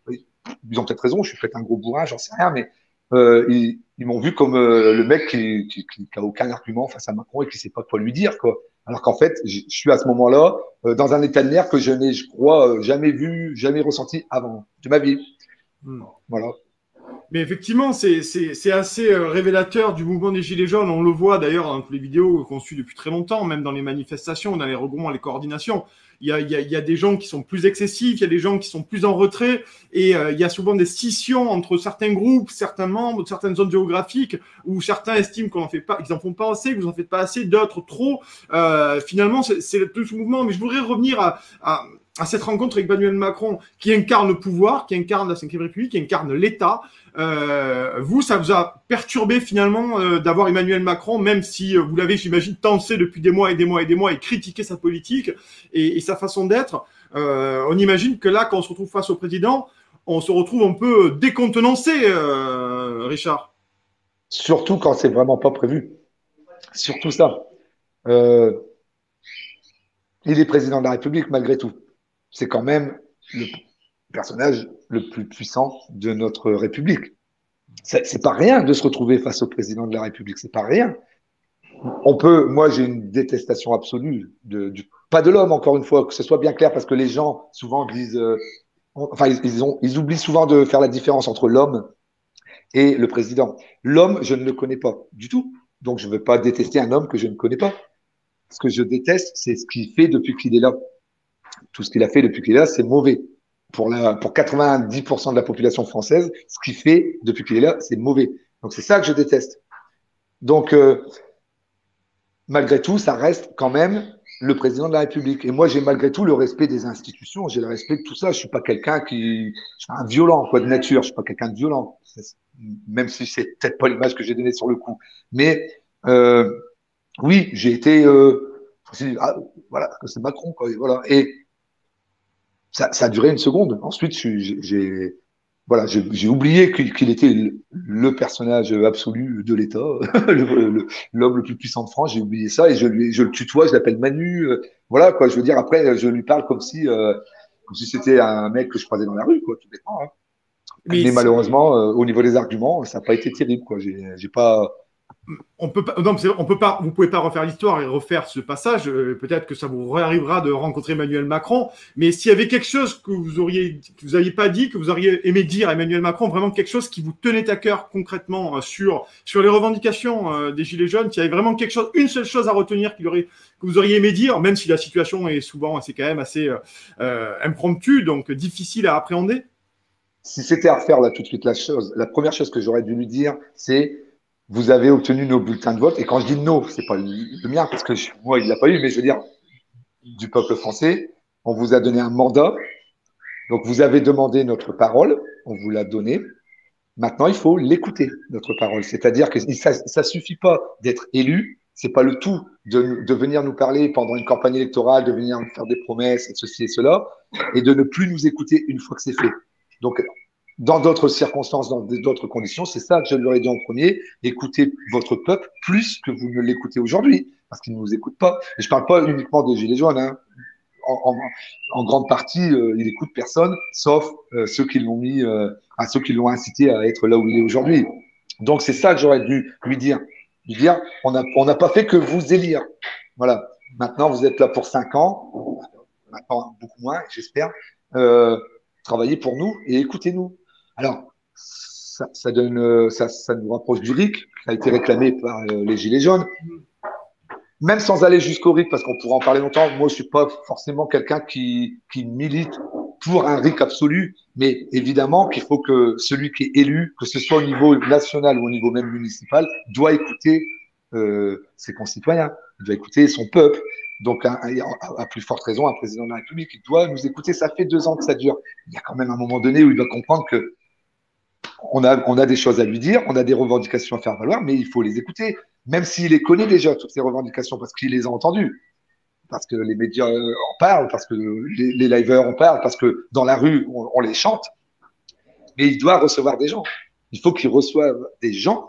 ils ont peut-être raison, je suis peut-être un gros bourrin, j'en sais rien, mais ils m'ont vu comme le mec qui a aucun argument face à Macron et qui sait pas quoi lui dire, quoi. Alors qu'en fait, je suis à ce moment-là dans un état de nerf que je n'ai, je crois, jamais vu, jamais ressenti avant de ma vie.
Hmm.
Voilà.
Mais effectivement, c'est assez révélateur du mouvement des Gilets jaunes. On le voit d'ailleurs dans toutes les vidéos qu'on suit depuis très longtemps, même dans les manifestations, dans les regroupements, les coordinations. Il y a des gens qui sont plus excessifs, il y a des gens qui sont plus en retrait, et il y a souvent des scissions entre certains groupes, certains membres, de certaines zones géographiques, où certains estiment qu'on en fait pas, qu'ils en font pas assez, que vous en faites pas assez, d'autres trop. Finalement, c'est tout ce mouvement. Mais je voudrais revenir à cette rencontre avec Emmanuel Macron, qui incarne le pouvoir, qui incarne la Ve République, qui incarne l'État. Vous, ça vous a perturbé finalement d'avoir Emmanuel Macron, même si vous l'avez, j'imagine, tensé depuis des mois et des mois et des mois et critiqué sa politique et sa façon d'être. On imagine que là, quand on se retrouve face au président, on se retrouve un peu décontenancé, Richard.
Surtout quand c'est vraiment pas prévu. Surtout ça. Euh, il est président de la République malgré tout. C'est quand même le personnage le plus puissant de notre République. C'est pas rien de se retrouver face au président de la République. C'est pas rien. On peut, moi, j'ai une détestation absolue pas de l'homme, encore une fois, que ce soit bien clair, parce que les gens souvent disent, enfin, ils oublient souvent de faire la différence entre l'homme et le président. L'homme, je ne le connais pas du tout. Donc, je ne veux pas détester un homme que je ne connais pas. Ce que je déteste, c'est ce qu'il fait depuis qu'il est là. Tout ce qu'il a fait depuis qu'il est là, c'est mauvais. Pour 90% de la population française, ce qu'il fait depuis qu'il est là, c'est mauvais. Donc, c'est ça que je déteste. Donc, malgré tout, ça reste quand même le président de la République. Et moi, j'ai malgré tout le respect des institutions, j'ai le respect de tout ça. Je suis pas quelqu'un qui, je suis un violent, quoi, de nature. Je suis pas quelqu'un de violent, même si c'est peut-être pas l'image que j'ai donnée sur le coup. Mais oui, j'ai été, ah, voilà, c'est Macron, quoi, et voilà. Et ça a duré une seconde. Ensuite, j'ai voilà, j'ai oublié qu'il était le personnage absolu de l'État, l'homme le plus puissant de France. J'ai oublié ça et je le tutoie, je l'appelle Manu. Voilà quoi. Je veux dire après, je lui parle comme si c'était un mec que je croisais dans la rue, quoi, tout bêtement, hein.
Mais
Mais malheureusement, au niveau des arguments, ça n'a pas été terrible, quoi. J'ai pas.
on peut pas, non, on peut pas, vous pouvez pas refaire l'histoire et refaire ce passage. Peut-être que ça vous réarrivera de rencontrer Emmanuel Macron. Mais s'il y avait quelque chose que vous aviez pas dit, que vous auriez aimé dire à Emmanuel Macron, vraiment quelque chose qui vous tenait à cœur concrètement sur les revendications des Gilets jaunes, s'il y avait vraiment quelque chose, une seule chose à retenir que vous auriez aimé dire, même si la situation est souvent, c'est quand même assez impromptue, donc difficile à appréhender.
Si c'était à refaire là tout de suite, la première chose que j'aurais dû lui dire, c'est vous avez obtenu nos bulletins de vote. Et quand je dis nos, c'est pas le mien, parce que moi, il l'a pas eu, mais je veux dire, du peuple français, on vous a donné un mandat. Donc, vous avez demandé notre parole, on vous l'a donnée. Maintenant, il faut l'écouter, notre parole. C'est-à-dire que ça suffit pas d'être élu. C'est pas le tout de venir nous parler pendant une campagne électorale, de venir nous faire des promesses, et ceci et cela, et de ne plus nous écouter une fois que c'est fait. Donc, dans d'autres circonstances, dans d'autres conditions, c'est ça que je leur ai dit en premier. Écoutez votre peuple plus que vous ne l'écoutez aujourd'hui, parce qu'il ne nous écoute pas. Et je parle pas uniquement des Gilets jaunes, hein. En grande partie, il n'écoute personne, sauf ceux qui l'ont ceux qui l'ont incité à être là où il est aujourd'hui. Donc c'est ça que j'aurais dû lui dire. On n'a pas fait que vous élire. Voilà. Maintenant, vous êtes là pour 5 ans, maintenant beaucoup moins, j'espère. Travaillez pour nous et écoutez-nous. Alors, ça nous rapproche du RIC, qui a été réclamé par les Gilets jaunes. Même sans aller jusqu'au RIC, parce qu'on pourra en parler longtemps, moi je suis pas forcément quelqu'un qui milite pour un RIC absolu, mais évidemment qu'il faut que celui qui est élu, que ce soit au niveau national ou au niveau même municipal, doit écouter ses concitoyens, il doit écouter son peuple. Donc, à plus forte raison, un président de la République, il doit nous écouter. Ça fait 2 ans que ça dure. Il y a quand même un moment donné où il doit comprendre que on a des choses à lui dire, on a des revendications à faire valoir, mais il faut les écouter, même s'il les connaît déjà, toutes ces revendications, parce qu'il les a entendues, parce que les médias en parlent, parce que les liveurs en parlent, parce que dans la rue, on les chante. Mais il doit recevoir des gens. Il faut qu'il reçoive des gens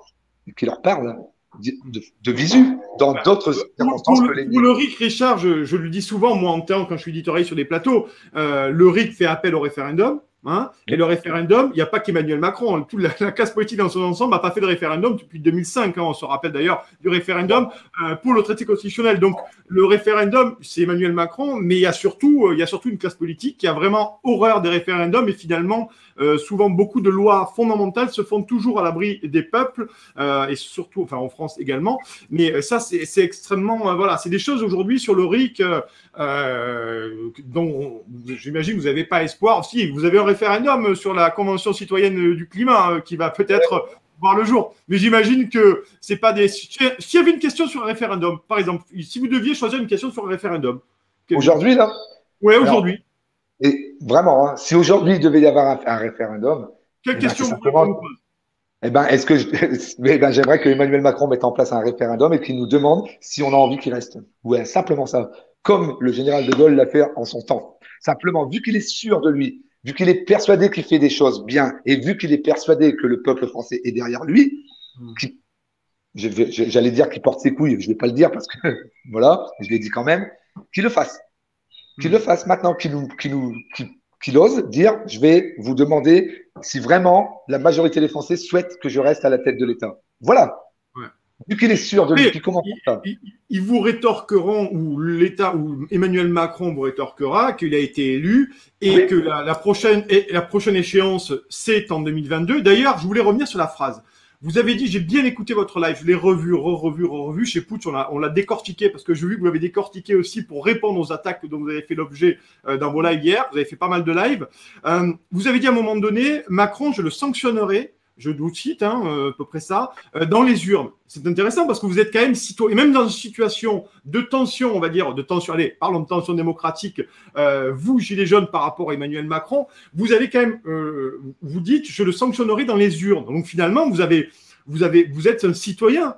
qui leur parlent de visu, dans d'autres circonstances que les
pour le RIC, Richard, je le dis souvent, moi, en temps, quand je suis éditorialiste sur des plateaux, le RIC fait appel au référendum. Hein, et le référendum, il n'y a pas qu'Emmanuel Macron. Toute la classe politique dans son ensemble n'a pas fait de référendum depuis 2005. Hein, on se rappelle d'ailleurs du référendum pour le traité constitutionnel. Donc, le référendum, c'est Emmanuel Macron, mais il y a surtout une classe politique qui a vraiment horreur des référendums et finalement, souvent, beaucoup de lois fondamentales se font toujours à l'abri des peuples et surtout, enfin, en France également. Mais ça, c'est extrêmement, voilà, c'est des choses aujourd'hui sur le RIC dont j'imagine que vous n'avez pas espoir. Si, vous avez un référendum sur la Convention citoyenne du climat qui va peut-être voir le jour. Mais j'imagine que c'est pas des. S'il y avait une question sur un référendum, par exemple, si vous deviez choisir une question sur un référendum.
Aujourd'hui, là?
Oui, aujourd'hui.
Et vraiment, hein, si aujourd'hui il devait y avoir un référendum.
Quelle question vous pose?
Eh ben, j'aimerais que Emmanuel Macron mette en place un référendum et qu'il nous demande si on a envie qu'il reste. Ouais, simplement ça. Comme le général de Gaulle l'a fait en son temps. Simplement, vu qu'il est sûr de lui, vu qu'il est persuadé qu'il fait des choses bien, et vu qu'il est persuadé que le peuple français est derrière lui, j'allais dire qu'il porte ses couilles, je vais pas le dire parce que, voilà, je l'ai dit quand même, qu'il le fasse. Qu'il le fasse maintenant, qu'il ose dire, je vais vous demander si vraiment la majorité des Français souhaitent que je reste à la tête de l'État. Voilà. Ouais. Vu qu'il est sûr de lui, comment ça ?
Ils vous rétorqueront, ou l'État, ou Emmanuel Macron vous rétorquera qu'il a été élu et que la prochaine échéance, c'est en 2022. D'ailleurs, je voulais revenir sur la phrase. Vous avez dit, j'ai bien écouté votre live, je l'ai revu. Chez Putsch, on l'a décortiqué parce que j'ai vu que vous l'avez décortiqué aussi pour répondre aux attaques dont vous avez fait l'objet dans vos lives hier. Vous avez fait pas mal de lives. Vous avez dit à un moment donné, Macron, je le sanctionnerai, je vous cite, à peu près ça, dans les urnes. C'est intéressant parce que vous êtes quand même citoyen, et même dans une situation de tension, on va dire, allez, parlons de tension démocratique, vous, Gilets jaunes, par rapport à Emmanuel Macron, vous avez quand même, vous dites, je le sanctionnerai dans les urnes. Donc finalement, vous êtes un citoyen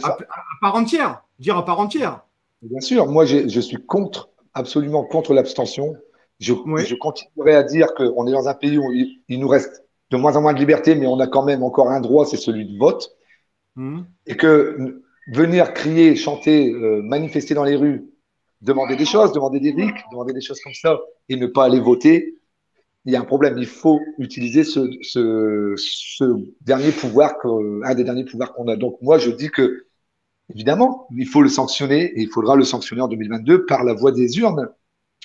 à part entière, à part entière.
Bien sûr, moi, je suis absolument contre l'abstention. Je continuerai à dire qu'on est dans un pays où il nous reste de moins en moins de liberté, mais on a quand même encore un droit, c'est celui de vote. Et que venir crier, chanter, manifester dans les rues, demander des choses, demander des RIC, demander des choses comme ça, et ne pas aller voter, il y a un problème. Il faut utiliser ce dernier pouvoir, un des derniers pouvoirs qu'on a. Donc, moi, je dis que, évidemment, il faut le sanctionner et il faudra le sanctionner en 2022 par la voie des urnes,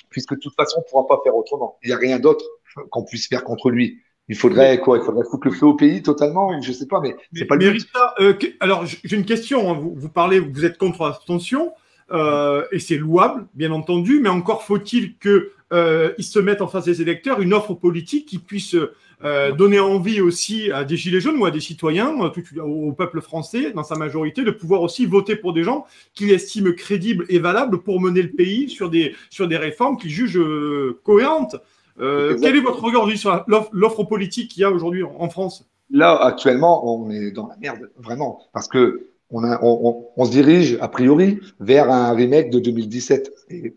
puisque de toute façon, on ne pourra pas faire autrement. Il n'y a rien d'autre qu'on puisse faire contre lui. Il faudrait quoi? Il faudrait foutre le feu au pays totalement, je sais pas, mais c'est pas le but.
Richard, alors j'ai une question. Hein. Vous parlez, vous êtes contre l'abstention, et c'est louable, bien entendu, mais encore faut-il qu'ils se mettent en face des électeurs une offre politique qui puisse donner envie aussi à des gilets jaunes ou à des citoyens, au peuple français dans sa majorité, de pouvoir aussi voter pour des gens qu'ils estiment crédibles et valables pour mener le pays sur des réformes qu'ils jugent cohérentes. Quel est votre regard aujourd'hui sur l'offre politique qu'il y a aujourd'hui en France?
Là, actuellement, on est dans la merde, vraiment, parce que on se dirige, a priori, vers un remake de 2017. Et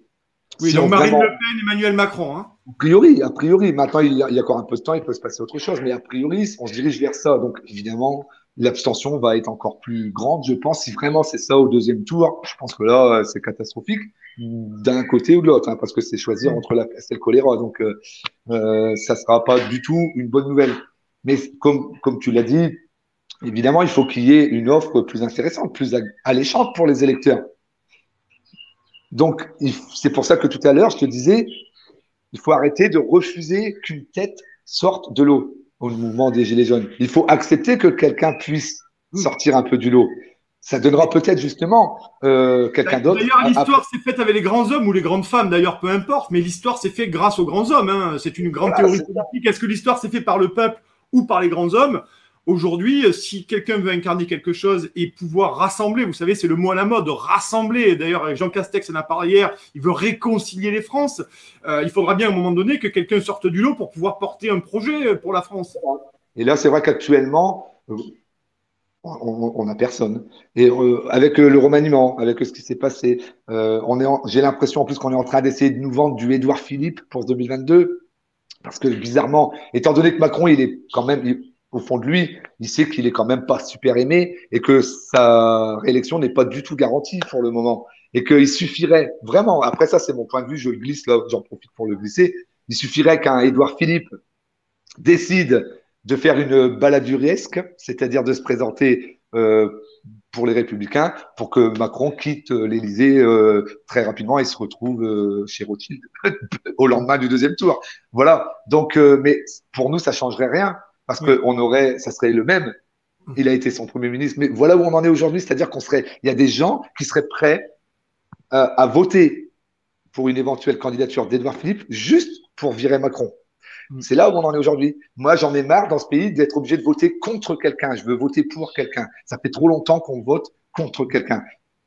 oui,
si
donc Marine
vraiment,
Le Pen, Emmanuel Macron. Hein.
a priori, maintenant, il y a encore un peu de temps, il peut se passer autre chose, mais a priori, on se dirige vers ça. Donc, évidemment, l'abstention va être encore plus grande, je pense. Si vraiment c'est ça au deuxième tour, je pense que là, c'est catastrophique d'un côté ou de l'autre, hein, parce que c'est choisir entre la peste et le choléra. Donc, ça sera pas du tout une bonne nouvelle. Mais comme tu l'as dit, évidemment, il faut qu'il y ait une offre plus intéressante, plus alléchante pour les électeurs. Donc, c'est pour ça que tout à l'heure, je te disais, il faut arrêter de refuser qu'une tête sorte de l'eau au mouvement des Gilets jaunes. Il faut accepter que quelqu'un puisse sortir un peu du lot. Ça donnera peut-être justement quelqu'un d'autre.
D'ailleurs, l'histoire s'est faite avec les grands hommes ou les grandes femmes, d'ailleurs, peu importe, mais l'histoire s'est faite grâce aux grands hommes. Hein. C'est une grande théorie politique. Est-ce que l'histoire s'est faite par le peuple ou par les grands hommes? Aujourd'hui, si quelqu'un veut incarner quelque chose et pouvoir rassembler, vous savez, c'est le mot à la mode, rassembler. D'ailleurs, Jean Castex en a parlé hier, il veut réconcilier les France. Il faudra bien à un moment donné que quelqu'un sorte du lot pour pouvoir porter un projet pour la France.
Et là, c'est vrai qu'actuellement, on n'a personne. Et avec le remaniement, avec ce qui s'est passé, j'ai l'impression en plus qu'on est en train d'essayer de nous vendre du Édouard Philippe pour 2022. Parce que bizarrement, étant donné que Macron, il est quand même, au fond de lui, il sait qu'il est quand même pas super aimé et que sa réélection n'est pas du tout garantie pour le moment. Et qu'il suffirait vraiment, après ça, c'est mon point de vue, je le glisse là, j'en profite pour le glisser, il suffirait qu'un Édouard Philippe décide de faire une baladuresque, c'est-à-dire de se présenter pour les Républicains, pour que Macron quitte l'Élysée très rapidement et se retrouve chez Rothschild au lendemain du deuxième tour. Voilà. Donc, mais pour nous, ça changerait rien parce que ça serait le même. Il a été son premier ministre. Mais voilà où on en est aujourd'hui, c'est-à-dire il y a des gens qui seraient prêts à voter pour une éventuelle candidature d'Édouard Philippe juste pour virer Macron. C'est là où on en est aujourd'hui. Moi, j'en ai marre dans ce pays d'être obligé de voter contre quelqu'un. Je veux voter pour quelqu'un. Ça fait trop longtemps qu'on vote contre quelqu'un.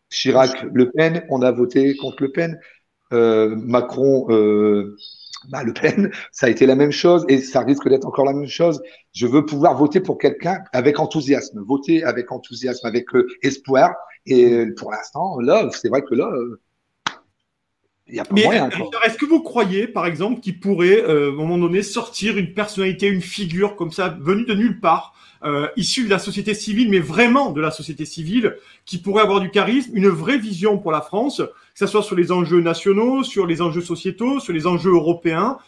Chirac, Le Pen, on a voté contre Le Pen. Macron, Le Pen, ça a été la même chose et ça risque d'être encore la même chose. Je veux pouvoir voter pour quelqu'un avec enthousiasme, voter avec enthousiasme, avec espoir. Et pour l'instant, là, c'est vrai que là, il n'y a pas moyen.
Est-ce que vous croyez, par exemple, qu'il pourrait, à un moment donné, sortir une personnalité, une figure comme ça, venue de nulle part, issue de la société civile, mais vraiment de la société civile, qui pourrait avoir du charisme, une vraie vision pour la France, que ce soit sur les enjeux nationaux, sur les enjeux sociétaux, sur les enjeux européens,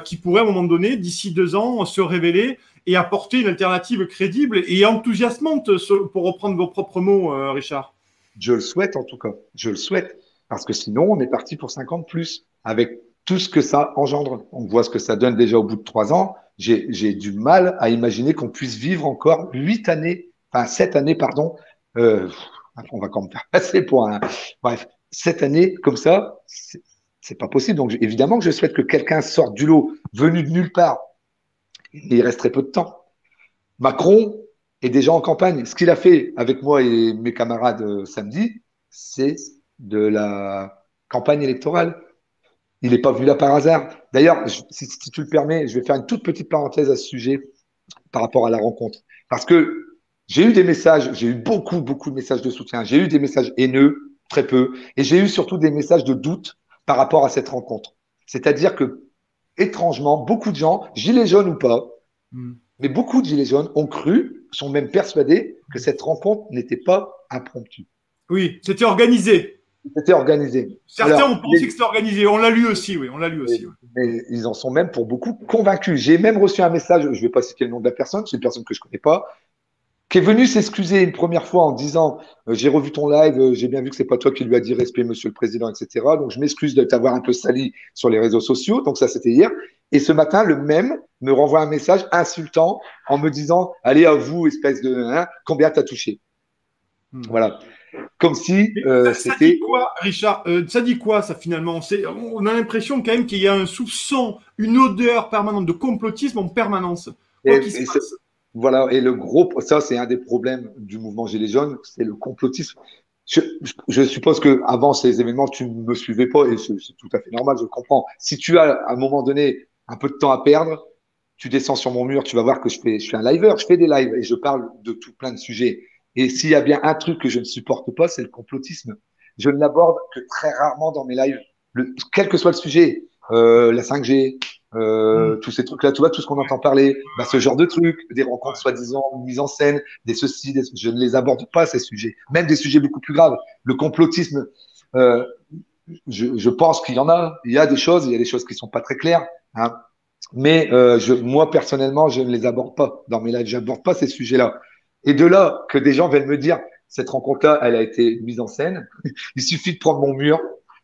qui pourrait, à un moment donné, d'ici 2 ans, se révéler et apporter une alternative crédible et enthousiasmante, pour reprendre vos propres mots, Richard?
Je le souhaite, en tout cas. Je le souhaite. Parce que sinon, on est parti pour 50 plus, avec tout ce que ça engendre. On voit ce que ça donne déjà au bout de 3 ans. J'ai du mal à imaginer qu'on puisse vivre encore 7 années, pardon. On va quand même faire passer pour un. Bref, 7 années comme ça, c'est pas possible. Donc, évidemment que je souhaite que quelqu'un sorte du lot, venu de nulle part. Il reste très peu de temps. Macron est déjà en campagne. Ce qu'il a fait avec moi et mes camarades samedi, c'est de la campagne électorale. Il n'est pas venu là par hasard. D'ailleurs, si tu le permets, je vais faire une toute petite parenthèse à ce sujet par rapport à la rencontre. Parce que j'ai eu des messages, j'ai eu beaucoup de messages de soutien. J'ai eu des messages haineux, très peu. Et j'ai eu surtout des messages de doute par rapport à cette rencontre. C'est-à-dire que, étrangement, beaucoup de gens, gilets jaunes ou pas, mais beaucoup de gilets jaunes ont cru, sont même persuadés que cette rencontre n'était pas impromptue.
Oui, c'était organisé.
C'était organisé.
Certains ont pensé que c'était organisé. On l'a lu aussi, oui. On l'a lu aussi. Oui.
Mais ils en sont même pour beaucoup convaincus. J'ai même reçu un message, je ne vais pas citer le nom de la personne, c'est une personne que je ne connais pas, qui est venu s'excuser une première fois en disant j'ai revu ton live, j'ai bien vu que c'est pas toi qui lui a dit respect, monsieur le président, etc. Donc je m'excuse de t'avoir un peu sali sur les réseaux sociaux. Donc ça, c'était hier. Et ce matin, le même me renvoie un message insultant en me disant allez à vous, espèce de combien t'as touché. Voilà. Comme si
ça dit
c'était.
quoi, Richard? Ça dit quoi, ça, finalement? On a l'impression quand même qu'il y a un soupçon, une odeur permanente de complotisme en permanence. Quoi qu'il se passe.
Voilà, et le gros, ça c'est un des problèmes du mouvement Gilets jaunes, c'est le complotisme. Je suppose que avant ces événements, tu ne me suivais pas et c'est tout à fait normal, je le comprends. Si tu as à un moment donné un peu de temps à perdre, tu descends sur mon mur, tu vas voir que je suis un liveur, je fais des lives et je parle de tout plein de sujets. Et s'il y a bien un truc que je ne supporte pas, c'est le complotisme. Je ne l'aborde que très rarement dans mes lives, quel que soit le sujet, la 5G, tous ces trucs-là, tu vois, tout ce qu'on entend parler, bah, ce genre de trucs, des rencontres soi-disant mises en scène, des ceci, je ne les aborde pas, ces sujets. Même des sujets beaucoup plus graves. Le complotisme, euh, je pense qu'il y en a. Il y a des choses qui sont pas très claires. Hein. Mais moi, personnellement, je ne les aborde pas dans mes lives. Je n'aborde pas ces sujets-là. Et de là que des gens viennent me dire, cette rencontre-là, elle a été mise en scène. Il suffit de prendre mon mur,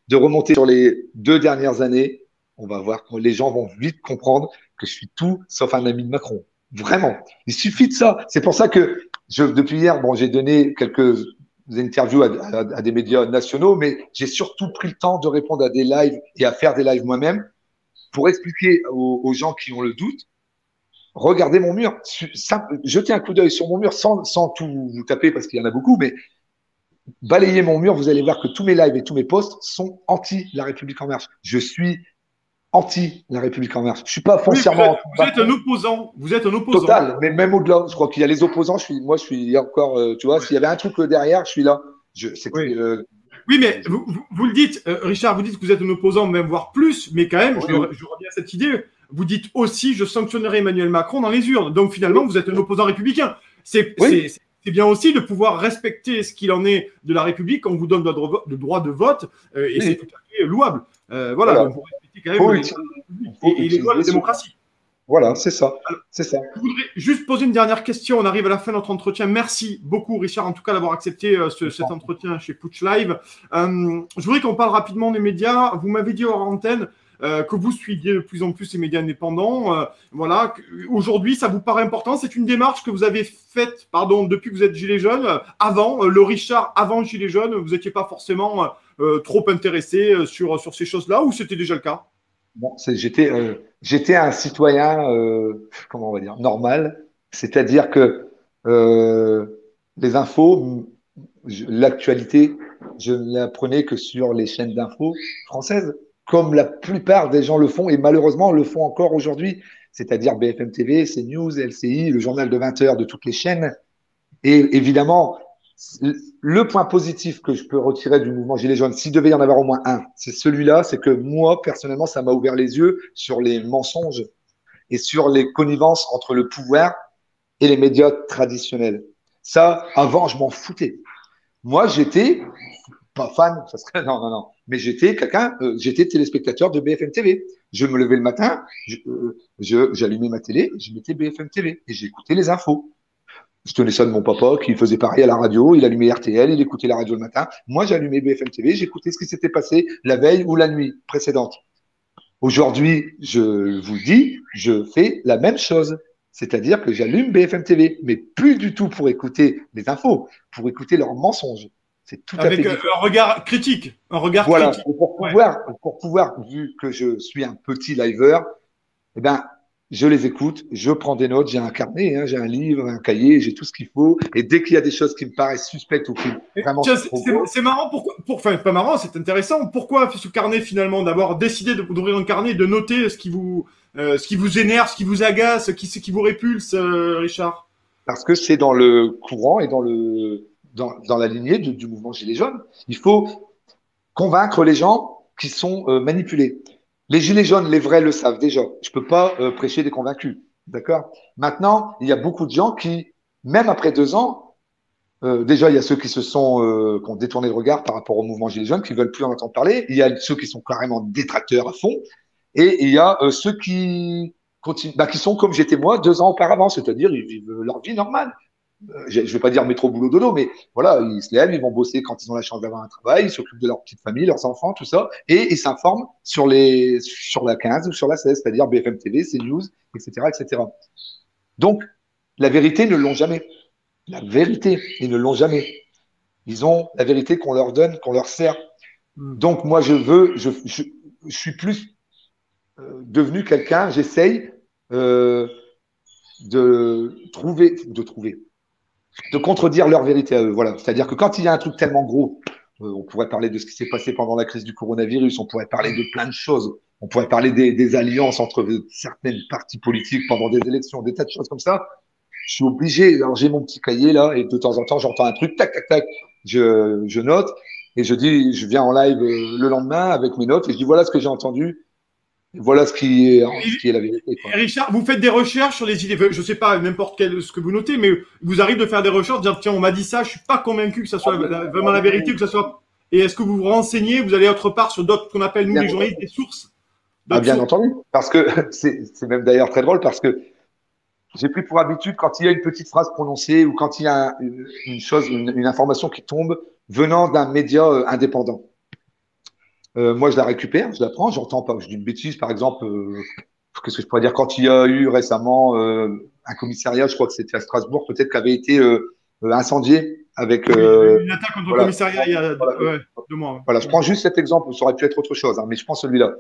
de remonter sur les 2 dernières années. On va voir que les gens vont vite comprendre que je suis tout sauf un ami de Macron. Vraiment. Il suffit de ça. C'est pour ça que depuis hier, bon, j'ai donné quelques interviews à des médias nationaux, mais j'ai surtout pris le temps de répondre à des lives et à faire des lives moi-même pour expliquer aux gens qui ont le doute. Regardez mon mur, jetez un coup d'œil sur mon mur sans tout vous taper parce qu'il y en a beaucoup, mais balayez mon mur, vous allez voir que tous mes lives et tous mes posts sont anti la République en marche. Je suis anti la République en marche. Je suis pas foncièrement.
Oui, vous êtes un opposant. Vous êtes un opposant.
Total, mais même au-delà, je crois qu'il y a les opposants. Moi, je suis encore, tu vois, s'il y avait un truc derrière, je suis là.
Oui. Oui, mais vous le dites, Richard, vous dites que vous êtes un opposant, même voire plus, mais quand même, oui. je reviens à cette idée. Vous dites aussi, je sanctionnerai Emmanuel Macron dans les urnes. Donc finalement, vous êtes un opposant républicain. C'est bien aussi de pouvoir respecter ce qu'il en est de la République quand on vous donne le droit de vote, et c'est tout à fait louable. Voilà, donc vous respectez quand même les lois de la démocratie.
Voilà, c'est ça. C'est ça.
Je voudrais juste poser une dernière question. On arrive à la fin de notre entretien. Merci beaucoup, Richard, en tout cas, d'avoir accepté cet entretien chez Putsch Live. Je voudrais qu'on parle rapidement des médias. Vous m'avez dit hors antenne que vous suiviez de plus en plus les médias indépendants. Voilà. Aujourd'hui, ça vous paraît important? C'est une démarche que vous avez faite, depuis que vous êtes Gilet jaune. Avant, le Richard, avant Gilet jaune, vous n'étiez pas forcément trop intéressé sur ces choses-là, ou c'était déjà le cas?
Bon, j'étais un citoyen, comment on va dire, normal. C'est-à-dire que les infos, l'actualité, je ne la prenais que sur les chaînes d'infos françaises, comme la plupart des gens le font, et malheureusement le font encore aujourd'hui. C'est-à-dire BFM TV, CNews, LCI, le journal de 20 heures de toutes les chaînes. Et évidemment, le point positif que je peux retirer du mouvement Gilets jaunes, s'il devait y en avoir au moins un, c'est celui-là, c'est que moi, personnellement, ça m'a ouvert les yeux sur les mensonges et sur les connivences entre le pouvoir et les médias traditionnels. Ça, avant, je m'en foutais. Moi, j'étais pas fan, ça serait non, mais j'étais j'étais téléspectateur de BFM TV. Je me levais le matin, j'allumais ma télé, je mettais BFM TV et j'écoutais les infos. Je tenais ça de mon papa qui faisait pareil à la radio. Il allumait RTL, il écoutait la radio le matin. Moi, j'allumais BFM TV, j'écoutais ce qui s'était passé la veille ou la nuit précédente. Aujourd'hui, je vous le dis, je fais la même chose. C'est-à-dire que j'allume BFM TV, mais plus du tout pour écouter les infos, pour écouter leurs mensonges. C'est tout à fait différent.
Avec un regard critique.
Voilà. Et pour pouvoir, vu que je suis un petit liveur, eh ben, je les écoute, je prends des notes, j'ai un carnet, j'ai un livre, un cahier, j'ai tout ce qu'il faut. Et dès qu'il y a des choses qui me paraissent suspectes ou qui vraiment.
C'est marrant, enfin, pas marrant, c'est intéressant. Pourquoi ce carnet finalement d'avoir décidé d'ouvrir un carnet, de noter ce qui vous énerve, ce qui vous agace, ce qui vous répulse, Richard?
Parce que c'est dans le courant et dans la lignée du mouvement Gilets jaunes. Il faut convaincre les gens qui sont manipulés. Les Gilets jaunes, les vrais le savent déjà. Je peux pas prêcher des convaincus. D'accord? Maintenant, il y a beaucoup de gens qui, même après 2 ans, Déjà, il y a ceux qui qui ont détourné le regard par rapport au mouvement Gilets jaunes, qui veulent plus en entendre parler. Il y a ceux qui sont carrément détracteurs à fond. Et il y a ceux qui continuent, qui sont comme j'étais moi 2 ans auparavant, c'est-à-dire ils vivent leur vie normale. Je vais pas dire métro boulot dodo, mais voilà, ils se lèvent, ils vont bosser quand ils ont la chance d'avoir un travail, ils s'occupent de leur petite famille, leurs enfants, tout ça, et ils s'informent sur la 15 ou sur la 16, c'est-à-dire BFM TV, CNews, etc., etc. Donc, la vérité, ils ne l'ont jamais. La vérité, ils ne l'ont jamais. Ils ont la vérité qu'on leur donne, qu'on leur sert. Donc, moi, je suis plus devenu quelqu'un, j'essaye de contredire leur vérité à eux. Voilà. C'est-à-dire que quand il y a un truc tellement gros, on pourrait parler de ce qui s'est passé pendant la crise du coronavirus, on pourrait parler de plein de choses, on pourrait parler des alliances entre certaines partis politiques pendant des élections, des tas de choses comme ça. Je suis obligé, alors j'ai mon petit cahier là, et de temps en temps, j'entends un truc, tac, tac, tac, je note, et je viens en live le lendemain avec mes notes, et je dis voilà ce que j'ai entendu, voilà ce qui est la vérité, quoi.
Richard, vous faites des recherches sur les idées, je sais pas n'importe quel ce que vous notez, mais vous arrive de faire des recherches, de dire tiens on m'a dit ça, je suis pas convaincu que ça soit vraiment la vérité, que ça soit. Et est-ce que vous vous renseignez, vous allez autre part sur d'autres qu'on appelle nous les journalistes des sources?
Bien entendu, parce que c'est même d'ailleurs très drôle parce que j'ai pris pour habitude quand il y a une petite phrase prononcée ou quand il y a une information qui tombe venant d'un média indépendant. Moi, je la récupère, je la prends, j'entends pas, je dis une bêtise, par exemple, qu'est-ce que je pourrais dire, quand il y a eu récemment un commissariat, je crois que c'était à Strasbourg, peut-être qui avait été incendié avec
une attaque contre le commissariat il y a 2 mois.
Voilà, je prends juste cet exemple, ça aurait pu être autre chose, hein, mais je prends celui-là.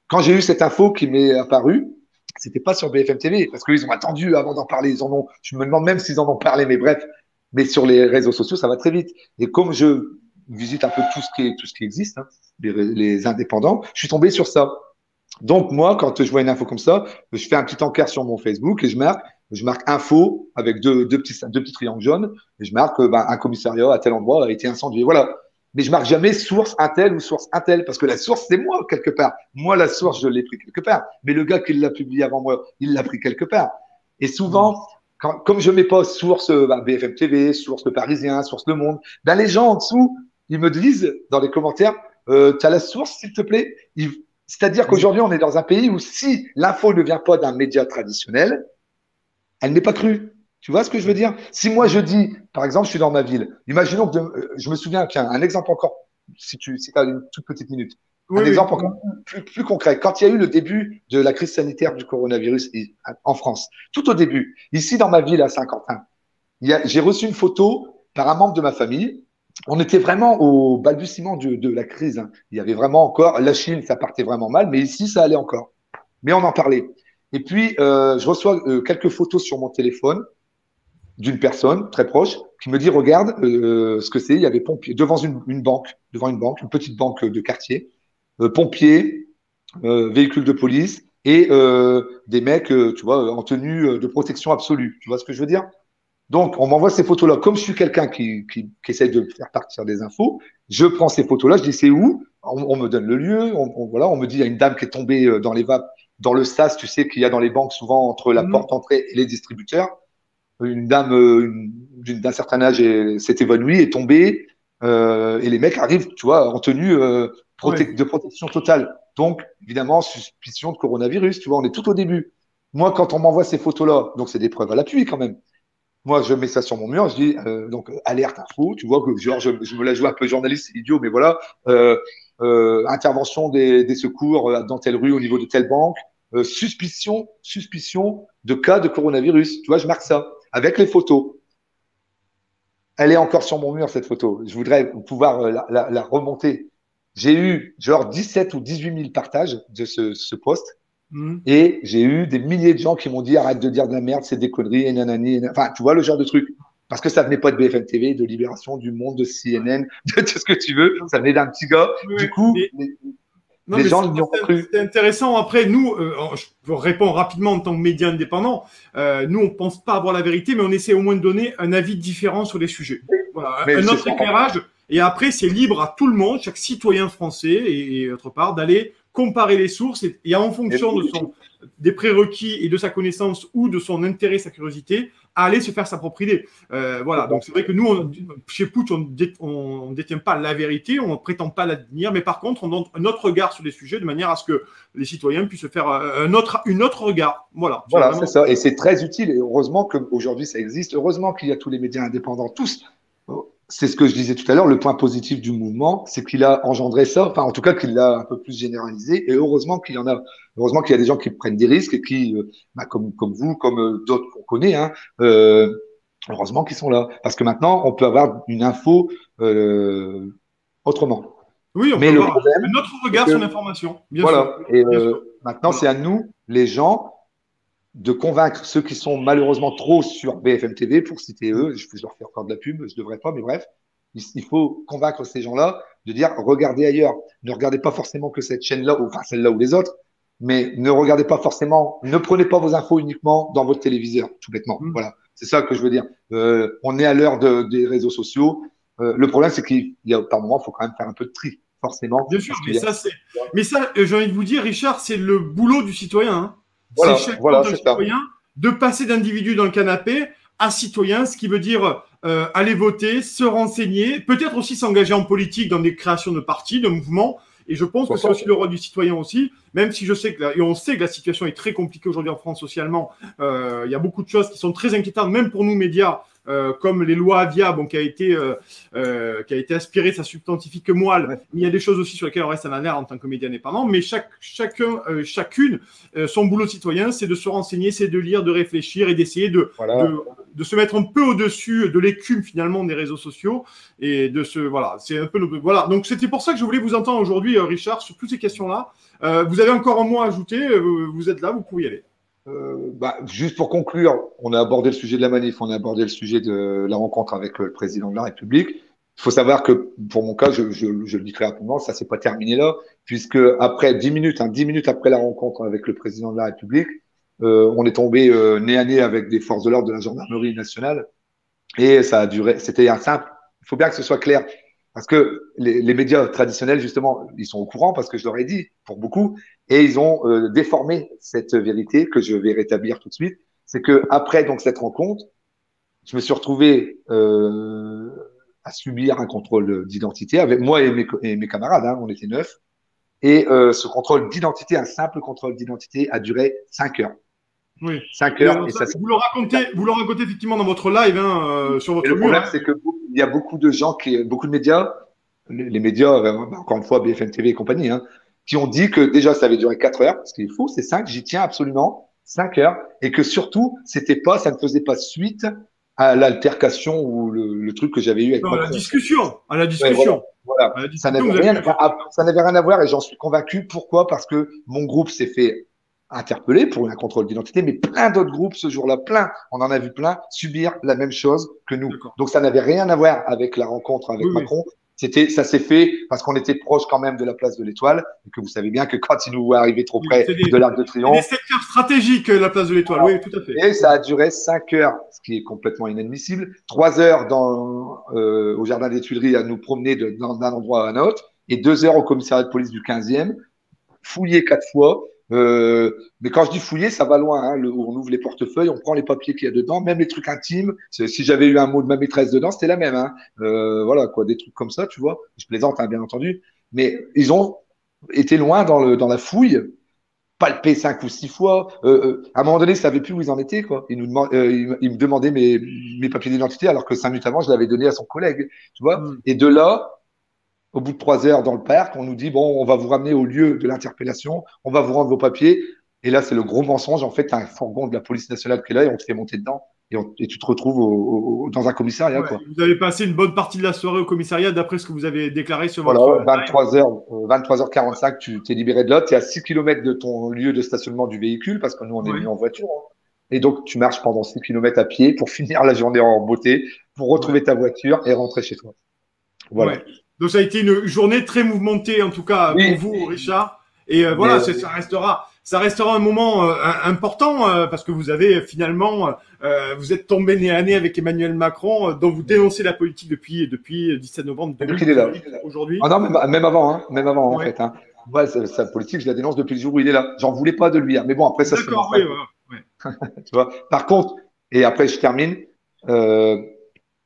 Quand j'ai eu cette info qui m'est apparue, c'était pas sur BFM TV, parce qu'ils ont attendu avant d'en parler. Je me demande même s'ils en ont parlé, mais bref. Mais sur les réseaux sociaux, ça va très vite. Et comme je visite un peu tout ce qui existe, hein, les indépendants, je suis tombé sur ça. Donc moi, quand je vois une info comme ça, je fais un petit encart sur mon Facebook et je marque info avec deux petits triangles jaunes et je marque un commissariat à tel endroit a été incendié. Voilà. Mais je marque jamais source un tel ou source un tel parce que la source c'est moi quelque part. Moi la source je l'ai pris quelque part, mais le gars qui l'a publié avant moi, il l'a pris quelque part. Et souvent, comme je mets pas source BFM TV, source Le Parisien, source Le Monde, les gens en dessous ils me disent dans les commentaires, t'as la source s'il te plaît. C'est-à-dire qu'aujourd'hui on est dans un pays où si l'info ne vient pas d'un média traditionnel, elle n'est pas crue. Tu vois ce que je veux dire? Si moi je dis, par exemple, je suis dans ma ville, imaginons que je me souviens, tiens, un exemple encore, si tu as une toute petite minute, un exemple encore plus concret. Quand il y a eu le début de la crise sanitaire du coronavirus en France, tout au début, ici dans ma ville à Saint-Quentin, j'ai reçu une photo par un membre de ma famille. On était vraiment au balbutiement de la crise, hein. Il y avait vraiment encore, la Chine, ça partait vraiment mal, mais ici, ça allait encore. Mais on en parlait. Et puis, je reçois quelques photos sur mon téléphone d'une personne très proche qui me dit regarde ce que c'est. Il y avait pompiers devant une banque, une petite banque de quartier, pompiers, véhicules de police et des mecs, tu vois, en tenue de protection absolue. Tu vois ce que je veux dire? Donc, on m'envoie ces photos-là. Comme je suis quelqu'un qui essaye de faire partir des infos, je prends ces photos-là, je dis c'est où? On me donne le lieu, on me dit il y a une dame qui est tombée dans les vapes, dans le sas, tu sais qu'il y a dans les banques souvent entre la porte d'entrée et les distributeurs. Une dame d'un certain âge s'est évanouie, est tombée, et les mecs arrivent, tu vois, en tenue de protection totale. Donc, évidemment, suspicion de coronavirus, tu vois, on est tout au début. Moi, quand on m'envoie ces photos-là, donc c'est des preuves à l'appui quand même. Moi, je mets ça sur mon mur, je dis donc alerte info, tu vois que genre je me la joue un peu journaliste, c'est idiot, mais voilà, intervention des secours dans telle rue au niveau de telle banque, suspicion de cas de coronavirus. Tu vois, je marque ça avec les photos. Elle est encore sur mon mur cette photo. Je voudrais pouvoir la remonter. J'ai eu genre 17 ou 18 000 partages de ce post. Et j'ai eu des milliers de gens qui m'ont dit arrête de dire de la merde, c'est des conneries, et nanani, enfin, tu vois le genre de truc. Parce que ça venait pas de BFM TV, de Libération, du Monde, de CNN, de tout ce que tu veux. Ça venait d'un petit gars. Du coup, les gens n'y ont pas cru.
C'est intéressant. Après, nous, je réponds rapidement en tant que média indépendant. Nous, on pense pas avoir la vérité, mais on essaie au moins de donner un avis différent sur les sujets. Voilà, un autre éclairage. Et après, c'est libre à tout le monde, chaque citoyen français et autre part, d'aller comparer les sources et en fonction des prérequis et de sa connaissance ou de son intérêt, sa curiosité, à aller se faire sa propre idée. Voilà, donc c'est vrai que nous, chez Putsch, on ne détient pas la vérité, on ne prétend pas la détenir, mais par contre, on donne un autre regard sur les sujets de manière à ce que les citoyens puissent faire une autre regard. Voilà,
voilà, c'est ça. Et c'est très utile. Et heureusement qu'aujourd'hui, ça existe. Heureusement qu'il y a tous les médias indépendants, tous. C'est ce que je disais tout à l'heure, le point positif du mouvement, c'est qu'il a engendré ça, enfin en tout cas qu'il l'a un peu plus généralisé, et heureusement qu'il y en a, heureusement qu'il y a des gens qui prennent des risques et qui, comme vous, comme d'autres qu'on connaît, hein, heureusement qu'ils sont là, parce que maintenant on peut avoir une info autrement.
Oui, on
Mais
peut
le
avoir
problème,
un autre regard sur l'information, bien
voilà,
sûr.
et
Bien sûr.
maintenant
Voilà.
c'est à nous, les gens, de convaincre ceux qui sont malheureusement trop sur BFM TV, pour citer eux, je leur fais encore de la pub, je devrais pas, mais bref, il faut convaincre ces gens-là de dire regardez ailleurs, ne regardez pas forcément que cette chaîne-là, enfin celle-là ou les autres, mais ne regardez pas forcément, ne prenez pas vos infos uniquement dans votre téléviseur, tout bêtement. Voilà, c'est ça que je veux dire. On est à l'heure des réseaux sociaux. Le problème, c'est qu'il y a par moment, il faut quand même faire un peu de tri, forcément.
Bien sûr, mais ça, j'ai envie de vous dire, Richard, c'est le boulot du citoyen. Hein. C'est
Voilà,
chacun
voilà,
d'un
c'est ça.
citoyen de passer d'individu dans le canapé à citoyen, ce qui veut dire aller voter, se renseigner, peut-être aussi s'engager en politique dans des créations de partis, de mouvements. Et je pense que c'est aussi le rôle du citoyen aussi, même si je sais et on sait que la situation est très compliquée aujourd'hui en France socialement. Il y a beaucoup de choses qui sont très inquiétantes, même pour nous médias. Comme les lois Avia, bon, qui a été aspirée de sa substantifique moelle. Ouais. Il y a des choses aussi sur lesquelles on reste en alerte en tant que média indépendant, mais chacune, son boulot citoyen, c'est de se renseigner, c'est de lire, de réfléchir et d'essayer de se mettre un peu au-dessus de l'écume finalement des réseaux sociaux et de se voilà, c'est un peu voilà. Donc c'était pour ça que je voulais vous entendre aujourd'hui, Richard, sur toutes ces questions-là. Vous avez encore un mot à ajouter, vous êtes là, vous pouvez y aller.
Juste pour conclure, on a abordé le sujet de la manif, on a abordé le sujet de la rencontre avec le président de la République. Il faut savoir que pour mon cas, je le dis très rapidement, ça s'est pas terminé là, puisque après 10 minutes après la rencontre avec le président de la République, on est tombé nez à nez avec des forces de l'ordre de la gendarmerie nationale, et ça a duré. C'était un simple. Il faut bien que ce soit clair. Parce que les médias traditionnels, justement, ils sont au courant parce que je leur ai dit, pour beaucoup, et ils ont déformé cette vérité que je vais rétablir tout de suite. C'est que après donc cette rencontre, je me suis retrouvé à subir un contrôle d'identité avec moi et mes camarades, hein, on était 9. Et ce contrôle d'identité, un simple contrôle d'identité, a duré 5 heures.
Oui.
5 heures.
Et ça, vous le racontez effectivement dans votre live, hein, sur votre mur.
Le problème, c'est que il y a beaucoup de gens beaucoup de médias, les médias, encore une fois, BFM TV et compagnie, hein, qui ont dit que déjà, ça avait duré 4 heures, ce qui est faux, c'est 5, j'y tiens absolument, 5 heures, et que surtout, ça ne faisait pas suite à l'altercation ou le truc que j'avais eu avec
à la discussion. À la discussion.
Ouais, voilà. Ça n'avait rien à voir et j'en suis convaincu. Pourquoi? Parce que mon groupe s'est fait interpellé pour un contrôle d'identité, mais plein d'autres groupes ce jour-là, on en a vu plein, subir la même chose que nous. Donc ça n'avait rien à voir avec la rencontre avec Macron. Ça s'est fait parce qu'on était proche quand même de la place de l'Étoile et que vous savez bien que quand il nous voit arriver trop près de l'Arc de Triomphe.
C'est des secteurs stratégiques, la place de l'Étoile, oui, tout à fait.
Et ça a duré 5 heures, ce qui est complètement inadmissible. 3 heures au Jardin des Tuileries à nous promener d'un endroit à un autre et 2 heures au commissariat de police du 15e, fouillé 4 fois. Mais quand je dis fouiller, ça va loin. Hein. On ouvre les portefeuilles, on prend les papiers qu'il y a dedans, même les trucs intimes. Si j'avais eu un mot de ma maîtresse dedans, c'était la même. Hein. Voilà, quoi, des trucs comme ça, tu vois. Je plaisante, hein, bien entendu. Mais ils ont été loin dans la fouille, palpé 5 ou 6 fois. À un moment donné, ils ne savaient plus où ils en étaient. Quoi. Ils me demandaient mes papiers d'identité, alors que 5 minutes avant, je l'avais donné à son collègue. Tu vois. Et de là, au bout de 3 heures dans le parc, on nous dit, bon, on va vous ramener au lieu de l'interpellation, on va vous rendre vos papiers. Et là, c'est le gros mensonge. En fait, tu as un fourgon de la police nationale qui est là et on te fait monter dedans. Et tu te retrouves dans un commissariat.
Ouais,
quoi.
vous avez passé une bonne partie de la soirée au commissariat, d'après ce que vous avez déclaré sur
votre…
Voilà,
23h45, tu t'es libéré de là. Tu es à 6 km de ton lieu de stationnement du véhicule, parce que nous, on est venus en voiture. Hein. Et donc, tu marches pendant 6 km à pied pour finir la journée en beauté, pour retrouver ta voiture et rentrer chez toi. Voilà.
Ouais. Donc, ça a été une journée très mouvementée, en tout cas, pour vous, Richard. Et voilà, ça restera un moment important parce que vous avez finalement, vous êtes tombé nez à nez avec Emmanuel Macron, dont vous dénoncez la politique depuis 17 novembre 2018 aujourd'hui.
Ah non, même avant, hein, en fait. Hein. Ouais, sa politique, je la dénonce depuis le jour où il est là. J'en voulais pas de lui. Hein. Mais bon, après, ça, c'est mon
D'accord, oui,
frère.
ouais.
Tu vois. Par contre, et après, je termine. Euh,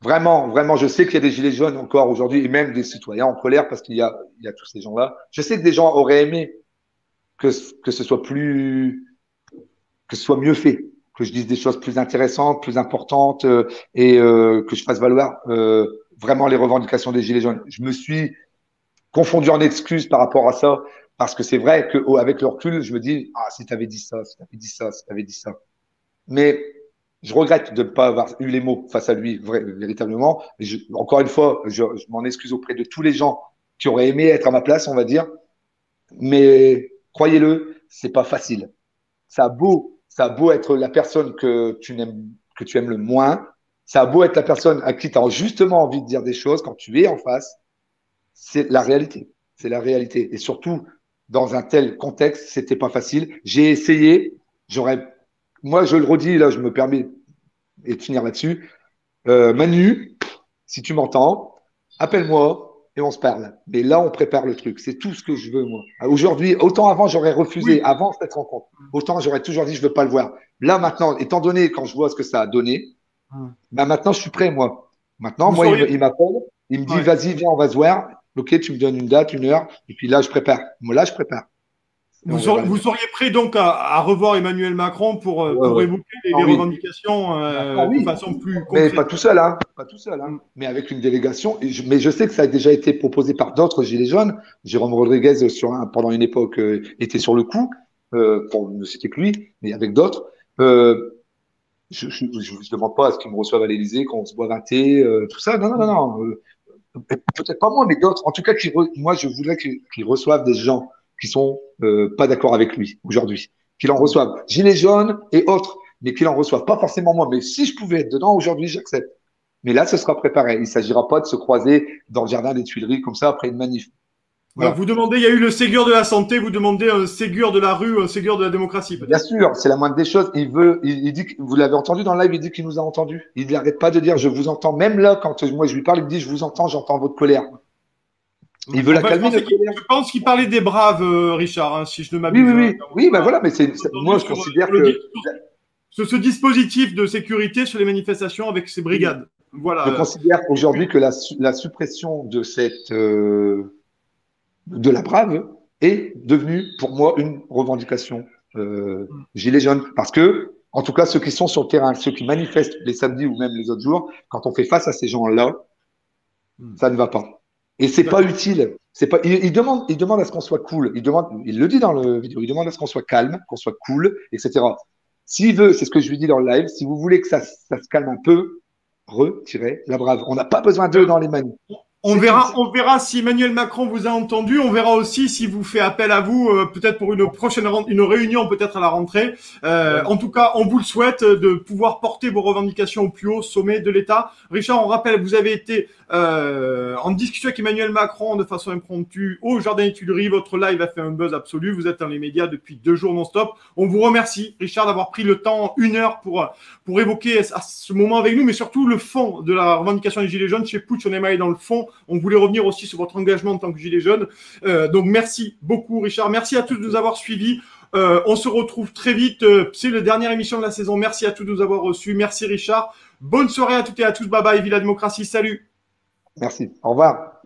Vraiment, vraiment, je sais qu'il y a des gilets jaunes encore aujourd'hui, et même des citoyens en colère parce il y a tous ces gens-là. Je sais que des gens auraient aimé que, que ce soit que ce soit mieux fait, que je dise des choses plus intéressantes, plus importantes, que je fasse valoir vraiment les revendications des gilets jaunes. Je me suis confondu en excuses par rapport à ça, parce que c'est vrai qu'avec le recul, je me dis, ah, si tu avais dit ça, si tu avais dit ça, si tu avais dit ça. Mais je regrette de ne pas avoir eu les mots face à lui, véritablement. Encore une fois, je m'en excuse auprès de tous les gens qui auraient aimé être à ma place, on va dire. Mais croyez-le, c'est pas facile. Ça a beau être la personne que tu aimes le moins. Ça a beau être la personne à qui tu as justement envie de dire des choses quand tu es en face. C'est la réalité. C'est la réalité. Et surtout, dans un tel contexte, c'était pas facile. J'ai essayé. Moi, je le redis, là, je me permets et de finir là-dessus. Manu, si tu m'entends, appelle-moi et on se parle. Mais là, on prépare le truc. C'est tout ce que je veux, moi. Aujourd'hui, autant avant, j'aurais refusé,
Oui.
avant cette rencontre. Autant j'aurais toujours dit, je veux pas le voir. Là, maintenant, étant donné, quand je vois ce que ça a donné, bah maintenant, je suis prêt, moi. Maintenant,
Vous
moi,
seriez,
il m'appelle, il me dit,
ouais.
vas-y, viens, on va se voir. Ok, tu me donnes une date, une heure, et puis là, je prépare. Moi, là, je prépare. Et on verra la
Vous
suite.
seriez prêt donc à revoir Emmanuel Macron
Ouais,
pour
ouais.
évoquer
Ah
les
oui.
revendications
Ah
de
oui.
façon plus
Mais pas
concrète.
tout seul, hein. Pas tout seul, hein.
Mm.
Mais avec une délégation. Mais je sais que ça a déjà été proposé par d'autres gilets jaunes. Jérôme Rodriguez, pendant une époque, était sur le coup. C'était que lui, mais avec d'autres. Euh, je demande pas à ce qu'ils me reçoivent à l'Élysée, qu'on se boive un thé, tout ça. Non, non, non, non. Peut-être pas moi, mais d'autres. En tout cas, moi, je voudrais qu'ils reçoivent des gens qui sont pas d'accord avec lui aujourd'hui. Qu'ils en
Mm.
reçoivent. Gilets jaunes et autres, mais qu'ils en reçoivent. Pas forcément moi, mais si je pouvais être dedans aujourd'hui, j'accepte. Mais là, ce sera préparé. Il ne s'agira pas de se croiser dans le jardin des Tuileries comme ça après une manif.
Donc
Voilà.
vous demandez, il y a eu le Ségur de la santé, vous demandez un Ségur de la rue, un Ségur de la démocratie
Bien
peut-être.
sûr, c'est la moindre des choses. Il dit, vous l'avez entendu dans le live, il dit qu'il nous a entendus. Il n'arrête pas de dire, je vous entends. Même là, quand moi je lui parle, il me dit, je vous entends, j'entends votre colère. Il veut la
Enfin,
calmer, notre colère.
je pense qu'il parlait des braves, Richard, hein, si je ne
Oui, oui,
m'abuse. Hein,
oui. Oui, ben voilà, mais moi
entendu
je considère que
sur ce dispositif de sécurité sur les manifestations avec ces
oui,
brigades. Voilà.
je considère aujourd'hui que la suppression de de la brave est devenue pour moi une revendication gilet jaune. Parce que, en tout cas, ceux qui sont sur le terrain, ceux qui manifestent les samedis ou même les autres jours, quand on fait face à ces gens-là, ça ne va pas. Et c'est pas
D'accord.
utile. C'est pas, il demande à ce qu'on soit cool. Il le dit dans le vidéo, il demande à ce qu'on soit calme, qu'on soit cool, etc. S'il veut, c'est ce que je lui dis dans le live, si vous voulez que ça se calme un peu, retirez la brave. On n'a pas besoin d'eux dans les manifs. C'est tout.
On verra si Emmanuel Macron vous a entendu. On verra aussi si vous fait appel à vous, peut-être pour une prochaine une réunion, peut-être à la rentrée. En tout cas, on vous le souhaite de pouvoir porter vos revendications au plus haut sommet de l'État. Richard, on rappelle, vous avez été en discussion avec Emmanuel Macron de façon impromptue au Jardin des Tuileries. Votre live a fait un buzz absolu. Vous êtes dans les médias depuis 2 jours non-stop. On vous remercie, Richard, d'avoir pris le temps, 1 heure, pour évoquer à ce moment avec nous, mais surtout le fond de la revendication des Gilets jaunes. Chez Putsch, on est mal dans le fond. On voulait revenir aussi sur votre engagement en tant que Gilet jaune. Donc, merci beaucoup, Richard. Merci à tous de nous avoir suivis. On se retrouve très vite. C'est la dernière émission de la saison. Merci à tous de nous avoir reçus. Merci, Richard. Bonne soirée à toutes et à tous. Bye bye, Vive la démocratie. Salut.
Merci. Au revoir.